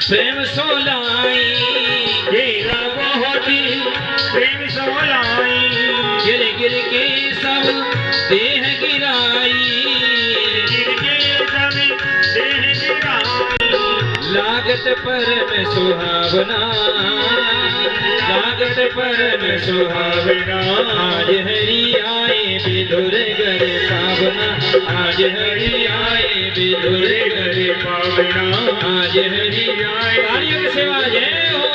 प्रेम सोलाई तेरा बहुत प्रेम सोलाई, गिर गिर के सब देह गिराई, गिर के सब देह गिराई, लागत परम सुहावना, लागत परम सुहावना आज हरि आए बिधुर घर पावना, आज हरि आए बिधुर घर पावना आज हरि आए। तालियों की सेवा जय हो।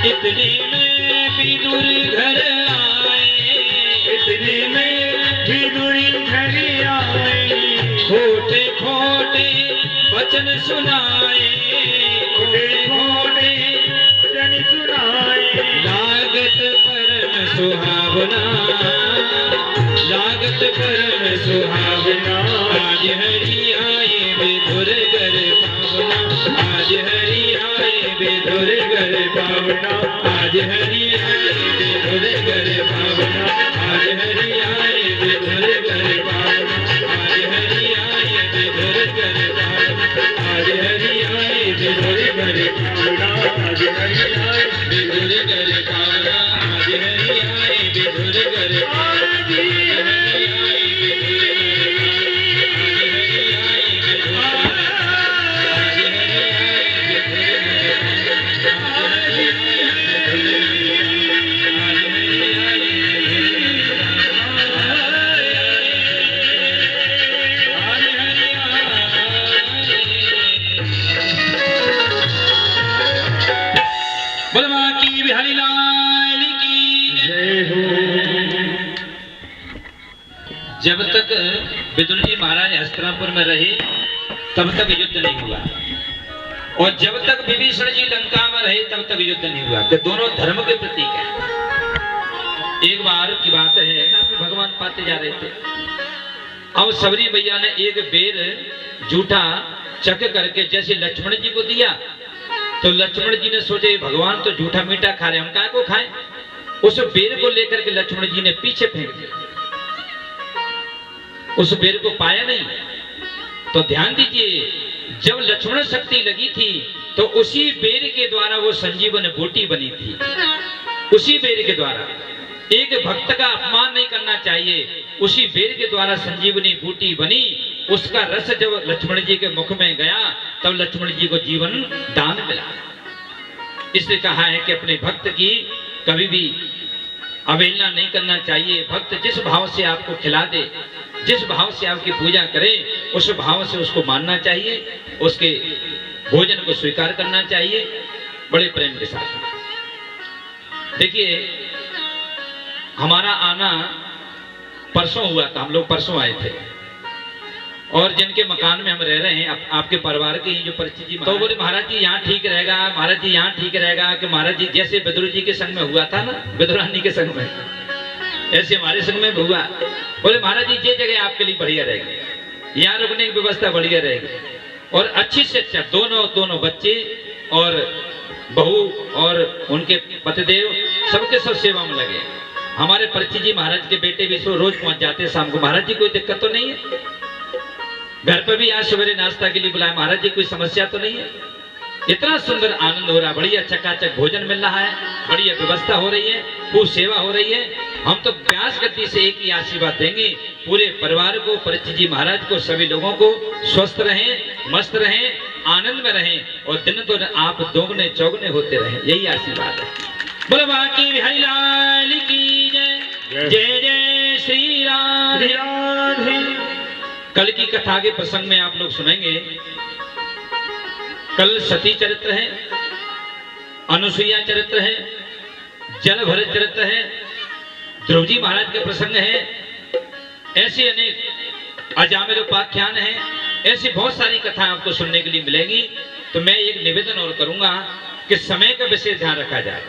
इतने में बिधुर घर आए, इतने में बिधुरी घर आए, खोटे खोटे वचन सुनाए, खोटे खोटे वचन सुनाए, लागत परम सुहावना, लागत परम सुहावना आज हरि आए बिधुर घर पावना, आज हरि आए बिधुर घर पावना, आज हरि आए बिधुर घर पावना, आज हरि आए बिधुर घर पावना, आज हरि आए बिधुर घर पावना, आज हरि आए बिधुर घर पावना, आज हरि आए बिधुर घर पावना, आज हरि आए बिधुर घर पावना। की बिहारी लाल की जय हो। जब तक विदुर जी महाराज हस्तिनापुर में रहे तब तक युद्ध नहीं हुआ, और जब तक विभीषण जी लंका में रहे तब तक युद्ध नहीं हुआ, कि दोनों धर्म के प्रतीक हैं। एक बार की बात है, भगवान पाते जा रहे थे, अब सबरी भैया ने एक बेर जूठा चक करके जैसे लक्ष्मण जी को दिया, तो लक्ष्मण जी ने सोचे भगवान तो जूठा मीठा खा रहे, हम काय को खाएं। उस बेर को लेकर के लक्ष्मण जी ने पीछे फेंक दिया, उस बेर को पाया नहीं। तो ध्यान दीजिए, जब लक्ष्मण शक्ति लगी थी तो उसी बेर के द्वारा वो संजीवन बूटी बनी थी, उसी बेर के द्वारा। एक भक्त का अपमान नहीं करना चाहिए, उसी बेर के द्वारा संजीवनी बूटी बनी, उसका रस जब लक्ष्मण जी के मुख में गया तब लक्ष्मण जी को जीवन दान मिला। इसलिए कहा है कि अपने भक्त की कभी भी अवहेलना नहीं करना चाहिए। भक्त जिस भाव से आपको खिला दे, जिस भाव से आपकी पूजा करे, उस भाव से उसको मानना चाहिए, उसके भोजन को स्वीकार करना चाहिए बड़े प्रेम के साथ। देखिए, हमारा आना परसों हुआ था, हम लोग परसों आए थे, और जिनके मकान में हम रह रहे हैं आपके परिवार के ही जो परिचित जी, तो बोले महाराज जी यहाँ ठीक रहेगा, महाराज जी यहाँ ठीक रहेगा, कि महाराज जी जैसे विदुर जी के संग में हुआ था ना, विदुरानी के संग में, ऐसे हमारे संग में हुआ। बोले महाराज जी ये जगह आपके लिए बढ़िया रहेगी, यहाँ रुकने की व्यवस्था बढ़िया रहेगी और अच्छी से अच्छा दोनों बच्चे और बहू और उनके पतिदेव सबके सब सेवा में लगे। हमारे परिचित जी महाराज के बेटे भी सो रोज पहुंच जाते हैं शाम को। महाराज जी कोई दिक्कत तो नहीं है? घर पर भी आज सवेरे नाश्ता के लिए बुलाया महाराज जी, कोई समस्या तो नहीं है? इतना सुंदर आनंद हो रहा है, बढ़िया चकाचक भोजन मिल रहा है, बढ़िया व्यवस्था हो रही है, खूब सेवा हो रही है। हम तो व्यास गति से एक ही आशीर्वाद देंगे पूरे परिवार को, परिचित जी महाराज को, सभी लोगों को स्वस्थ रहें, मस्त रहें, आनंद में रहें और दिन तो आप दोगुने चौगुने होते रहें, यही आशीर्वाद है। बोलो बाकी बिहारी लाल की जय। जय जय श्री राधे राधे। कल की कथा के प्रसंग में आप लोग सुनेंगे। कल सती चरित्र है, अनुसुईया चरित्र है, जल भरत चरित्र है, ध्रुव जी महाराज के प्रसंग है, ऐसे अनेक अजामिल उपाख्यान है, ऐसी बहुत सारी कथाएं आपको सुनने के लिए मिलेगी। तो मैं एक निवेदन और करूंगा कि समय का विशेष ध्यान रखा जाए।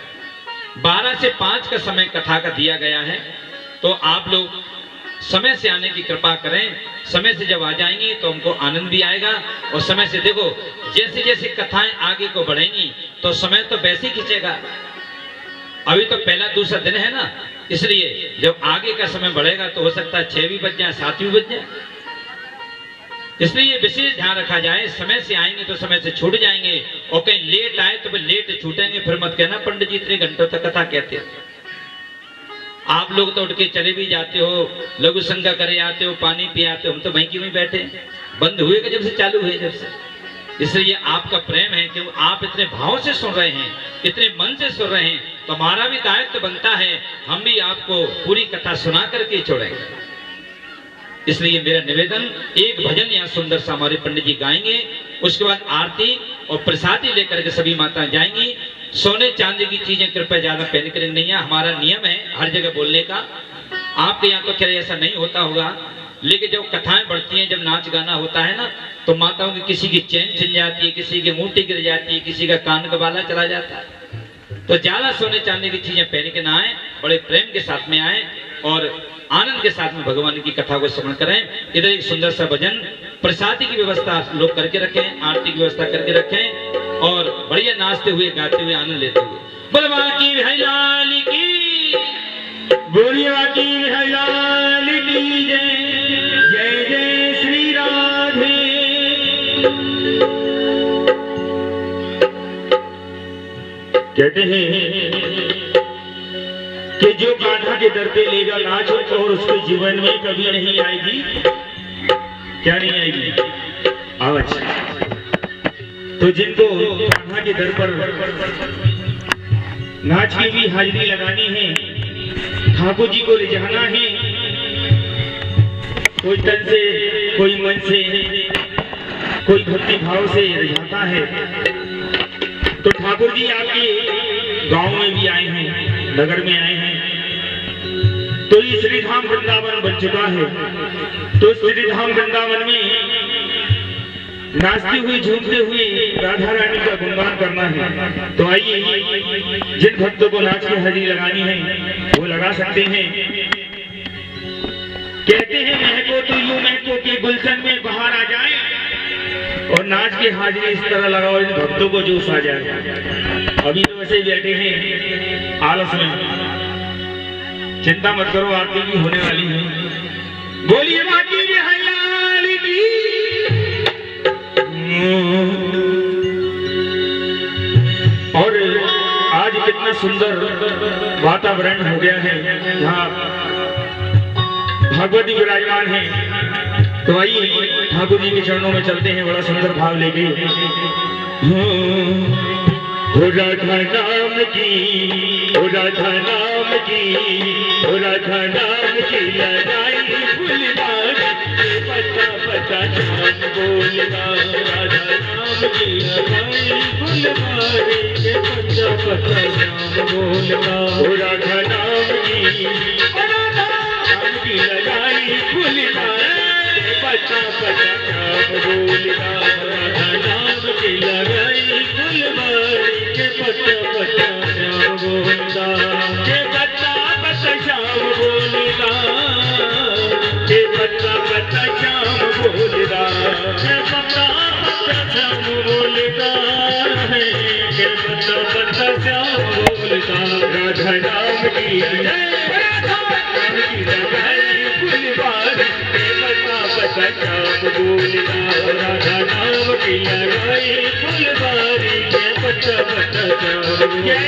12 से 5 का समय कथा का दिया गया है, तो आप लोग समय से आने की कृपा करें। समय से जब आ जाएंगी तो हमको आनंद भी आएगा और समय से देखो जैसे जैसे कथाएं आगे को बढ़ेंगी तो समय तो वैसे ही खींचेगा। अभी तो पहला दूसरा दिन है ना, इसलिए जब आगे का समय बढ़ेगा तो हो सकता है 6 भी बज जाए, 7 भी बज जाए। इसलिए विशेष ध्यान रखा जाए। समय से आएंगे तो समय से छूट जाएंगे और कहीं लेट आए तो लेट छूटेंगे। फिर मत कहना पंडित जी इतने घंटों तक कथा कहते हैं। आप लोग तो उठ के चले भी जाते हो, लघु संज्ञा करे आते हो, पानी पी आते हो, हम तो वहीं की वहीं बैठे, बंद हुए कि जब से चालू हुए जब से। इसलिए आपका प्रेम है कि आप इतने भाव से सुन रहे हैं, इतने मन से सुन रहे हैं, तो हमारा भी दायित्व बनता है हम भी आपको पूरी कथा सुना करके छोड़ेंगे। इसलिए मेरा निवेदन, एक भजन यहाँ सुंदर सा हमारे पंडित जी गाएंगे, उसके बाद आरती और प्रसादी लेकर के सभी माताएं जाएंगी। सोने चांदी की चीजें कृपया ज्यादा पहन कर नहीं है, हमारा नियम है हर जगह बोलने का। आपके यहाँ तो क्या ऐसा नहीं होता होगा, लेकिन जब कथाएं बढ़ती हैं, जब नाच गाना होता है ना, तो माताओं की किसी की चैन छिन जाती है, किसी की मूर्ति गिर जाती है, किसी का कान का बाला चला जाता है। तो ज्यादा सोने चांदी की चीजें पहन के ना आए, बड़े प्रेम के साथ में आए और आनंद के साथ में भगवान की कथा को श्रवण करें। इधर एक सुंदर सा भजन, प्रसादी की व्यवस्था लोग करके रखें, आरती की व्यवस्था करके रखें और बढ़िया नाचते हुए गाते हुए आनंद लेते हुए। बोलो बाकी बिहारी लाल की, बोलिए बाकी बिहारी लाल की जय। जय जय श्री राधे। कहते हैं कि जो कान्हा के दर पे लेगा नाच और उसके जीवन में कभी नहीं आएगी, क्या नहीं आएगी आवाज। तो जिनको कान्हा के दर पर नाच की भी हाजिरी लगानी है, ठाकुर जी को रिझाना है, कोई तन से, कोई मन से, कोई भक्ति भाव से रिझाता है, तो ठाकुर जी आपके गांव में भी आए हैं, नगर में आए हैं। तो ये श्रीधाम वृंदावन बन चुका है। तो श्रीधाम वृंदावन में नाचते हुए झूमते हुए राधा रानी का गुणगान करना है। तो आइए, जिन भक्तों को नाच की हाजिरी लगानी है वो लगा सकते हैं। कहते हैं महको तो यूं महको के गुलशन में बाहर आ जाए और नाच की हाजिरी इस तरह लगाओ इन भक्तों को जोश आ जाए। अभी तो वैसे ही बैठे हैं आलस में, चिंता मत करो, आरती भी होने वाली है। बोलिए बाकी बिहारी लाल की। और आज कितना सुंदर वातावरण हो गया है, यहाँ भगवती विराजमान है। तो आइए ठाकुर जी के चरणों में चलते हैं, बड़ा सुंदर भाव लेके। राधा नाम की, राधा नाम की, राधा नाम की लड़ाई फुलवारी, पता पता नाम बोलना। राधा नाम की लड़ाई फुलवारी, पता पता नाम बोलना। राधा नाम की लड़ाई फुलवारी, पता पता नाम बोलना। राधा नाम की लड़ाई फुलवारी, पता पता श्याम बोलना, के पता पता श्याम बोलना, के पता पता श्याम बोलता है, पता पता श्याम बोलता है, के पता पता श्याम बोलता। राधा नाम की राधा नाम की लगाई फुलवारी, के पता पता श्याम बोलता। राधा नाम की लगाई फुलवारी, के पता पता श्याम बोलता।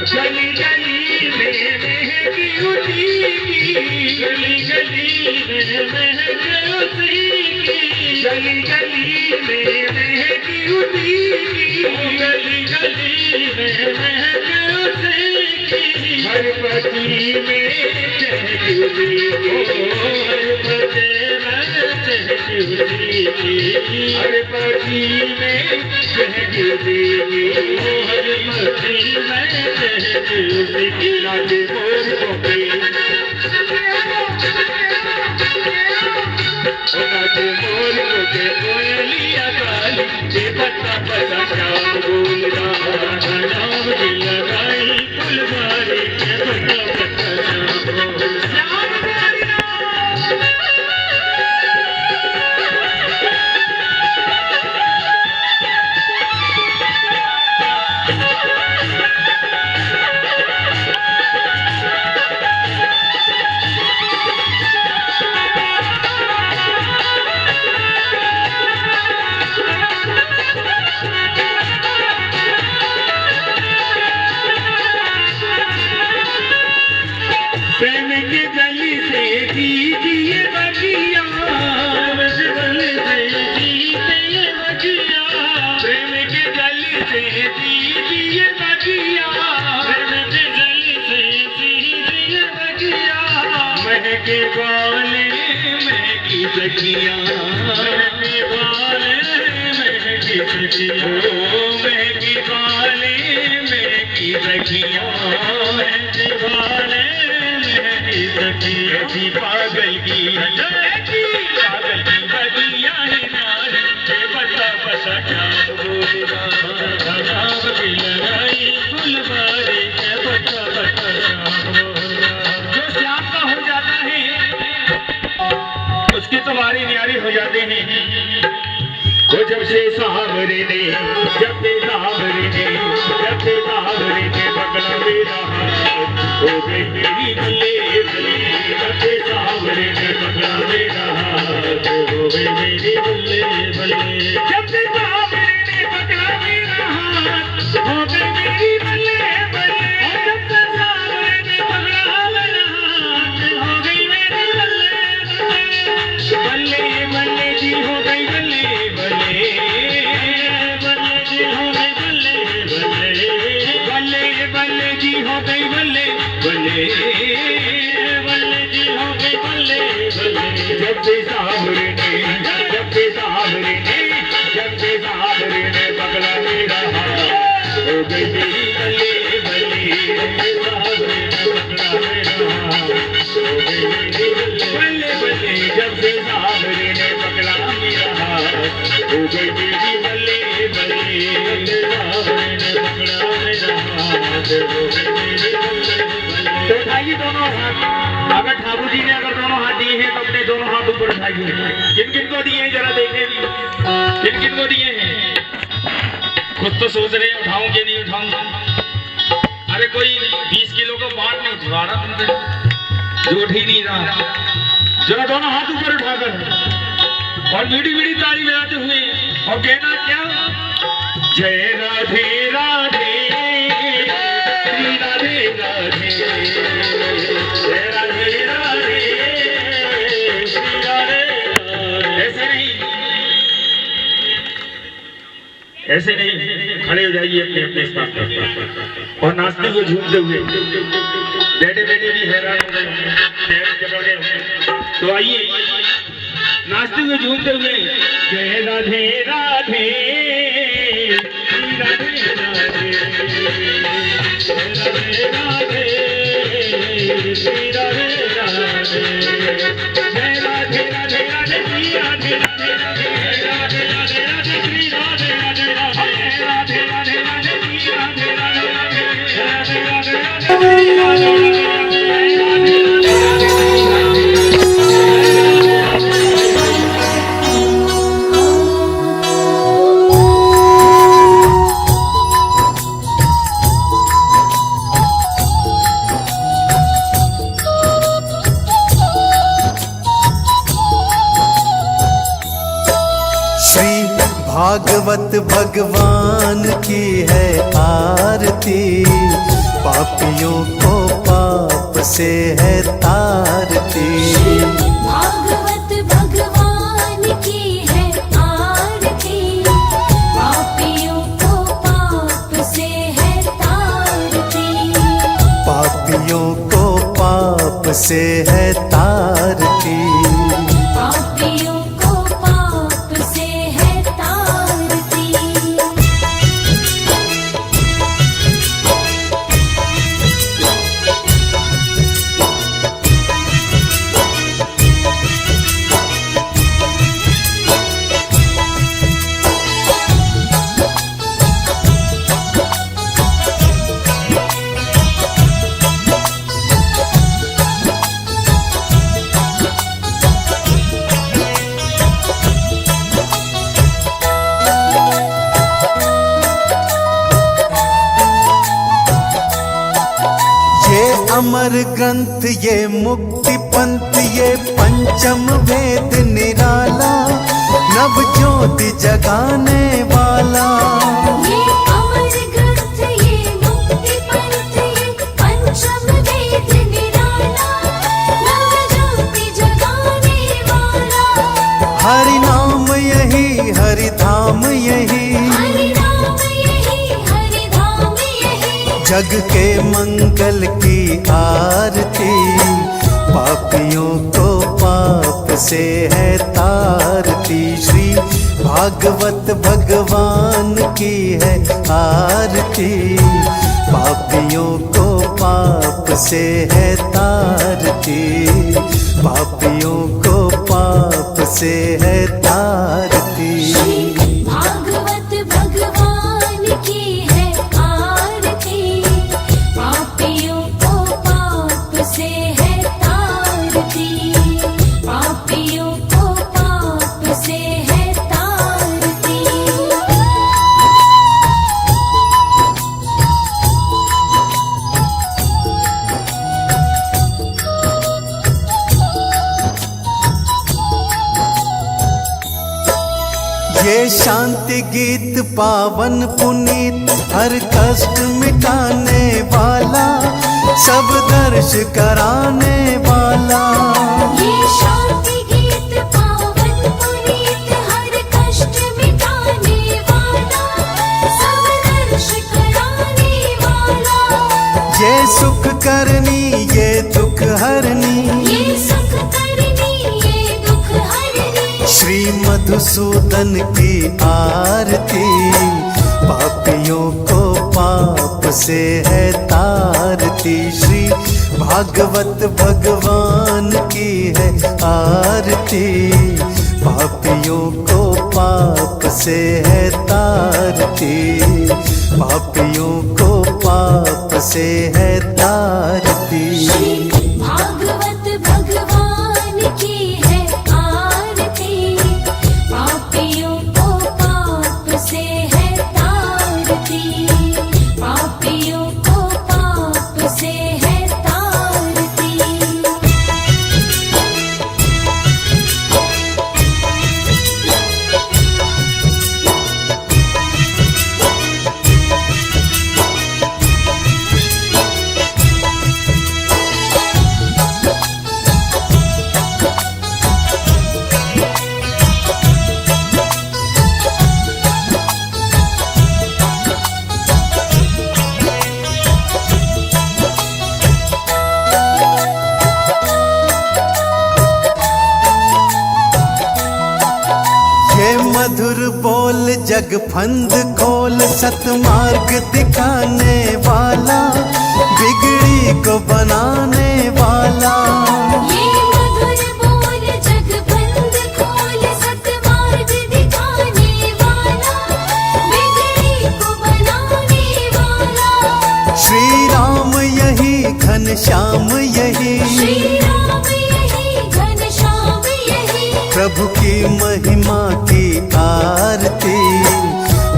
गली गली में महकी उसी की, गली गली में महकी उसी की, गली गली में महकी उसी की, गली गली में महकी उसी की। हर पति में चहकी उसी की, हर पति में चहकी उसी की, हर पति में चहकी उसी की, हर पति में लागे मोर कोके, लागे मोर कोके कोयलिया काली, के पता पता श्याम बोलता। राधा नाम की लगाई फुलवारी, के पता पता श्याम बोलता। प्रेम की गली से दीजिए बगिया, गली से दीजिए बगिया, प्रेम की गली से दीजिए बगिया, प्रेम की गली से दीजिए बगिया। महके वाले महकी सखिया, महके वाले महकी सखिया, महके वाले महकी सखिया, महके वाले ऐसी पागल की पागल की बगिया है नारी, के पता पता श्याम बोलता। नाम की लगाई फुलवारी, के पता पता श्याम बोलता। जो श्याम का हो जाता है उसकी तो वारी न्यारी हो जाते हैं। वो जब से सावरे ने, जब से सावरे ने, जब से सावरे ने पकड़ा मेरा हाथ, हो गई मेरी बल्ले बल्ले। जब से सावरे ने पकड़ा मेरा हाथ, हो गई मेरी बल्ले बल्ले। जब से सावरे ने पकड़ा मेरा हाथ, हो गई मेरी बल्ले बल्ले। जब से सावरे ने पकड़ा मेरा हाथ, हो गई मेरी बल्ले बल्ले। बल्ले बल्ले जी हो गई बल्ले बल्ले, बल्ले जी हो गई बल्ले बल्ले, बल्ले बल्ले जी हो गई बल्ले बल्ले, बल्ले जी हो गई बल्ले बल्ले। जब से सावरे ने, जब से सावरे ने, जब से सावरे ने पकड़ा मेरा हाथ, हो गई मेरी बल्ले बल्ले। सावरे ने पकड़ा मेरा हाथ, हो गई मेरी बल्ले बल्ले। जब से सावरे ने पकड़ा मेरा हाथ, हो गई मेरी बल्ले बल्ले। सावरे ने पकड़ा मेरा हाथ, हो गई मेरी बल्ले बल्ले। तो उठाइए दोनों हाथ। अगर ठाकुर जी ने अगर दोनों हाथ दिए हैं तो अपने दोनों हाथ ऊपर उठाइए। किन किन को दिए हैं जरा देखें, किन किन को दिए हैं। खुद तो सोच रहे उठाऊं कि नहीं उठाऊं। अरे कोई 20 किलो का बांट नहीं उठवा रहा तुमने, जो उठ ही नहीं रहा। जरा दोनों हाथ ऊपर उठाकर और मीठी मीठी ताली बजाते हुए और कहना क्या, जय राधे राधे, श्री राधे राधे, जय राधे राधे, श्री राधे राधे। ऐसे नहीं, ऐसे नहीं, खड़े हो जाइए अपने अपने स्थान पर और नाचते हुए झूमते हुए। बैठे बैठे भी हैरान हो गए होंगे, पैर जकड़ गए होंगे। तो आइए नाचते हुए झूमते हुए जय राधे राधे राधे राधे राधे राधे श्री राधे राधे जय राधे राधे राधे श्री राधे राधे राधे राधे राधे श्री राधे राधे राधे राधे राधे श्री राधे राधे राधे राधे राधे भागवत भगवान की है आरती, पापियों को पाप से है तारती। भागवत भगवान की है आरती, पापियों को पाप से है तारती। पापियों को पाप से है तारती। पापियों को पाप से है तारती। अमर ग्रंथ ये मुक्ति पंथ ये पंचम वेद निराला, नव ज्योति जगाने वाला। ये अमर ग्रंथ ये मुक्ति पंथ ये पंचम वेद निराला, नव ज्योति जगाने वाला। हरि नाम यही हरि धाम यही, हरि नाम यही हरि धाम यही। जग के मंगल की आरती, पापियों को पाप से है तारती। श्री भागवत भगवान की है आरती, पापियों को पाप से है तारती। पापियों को पाप से है तारती। भागवत भगवान की है आरती, पापियों को पाप से है तारती। पापियों को पाप से है तारती। ये शांति गीत पावन पुनीत, हर कष्ट मिटाने वाला, सब दर्श कराने वाला। ये शांति गीत पावन पुनीत, हर कष्ट मिटाने वाला, सब दर्श कराने वाला। ये सुख करनी ये दुख हरनी, ये सुख करनी ये दुख हरनी। श्री मधुसूदन की आरती, पापियों को पाप से है तारती। श्री भागवत भगवान की है आरती, पापियों को पाप से है तारती। पापियों को पाप से है तारती। भागवत भगवान की है आरती, पापियों को पाप से है तारती। पापियों को पाप से है तारती। मधुर बोल जग फंद खोल, सतमार्ग दिखाने वाला, बिगड़ी को बनाने वाला। ये मधुर बोल जग बंद खोल, सतमार्ग दिखाने वाला, बिगड़ी को बनाने वाला। श्री राम यही घनश्याम यही, श्री राम यही घनश्याम यही, प्रभु की महिमा की आरती,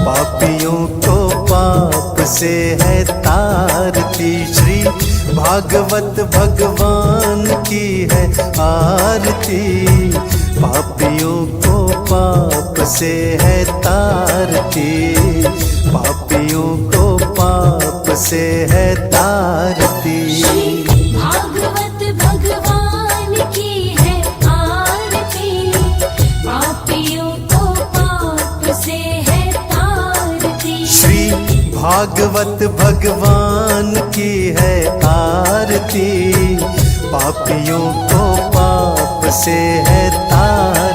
पापियों को पाप से है तारती। श्री भागवत भगवान की है आरती, पापियों को पाप से है तारती, पापियों को पाप से है तारती। भागवत भगवान की है आरती, पापियों को पाप से है तारती। श्री भागवत भगवान की है आरती, पापियों को पाप से है तारती।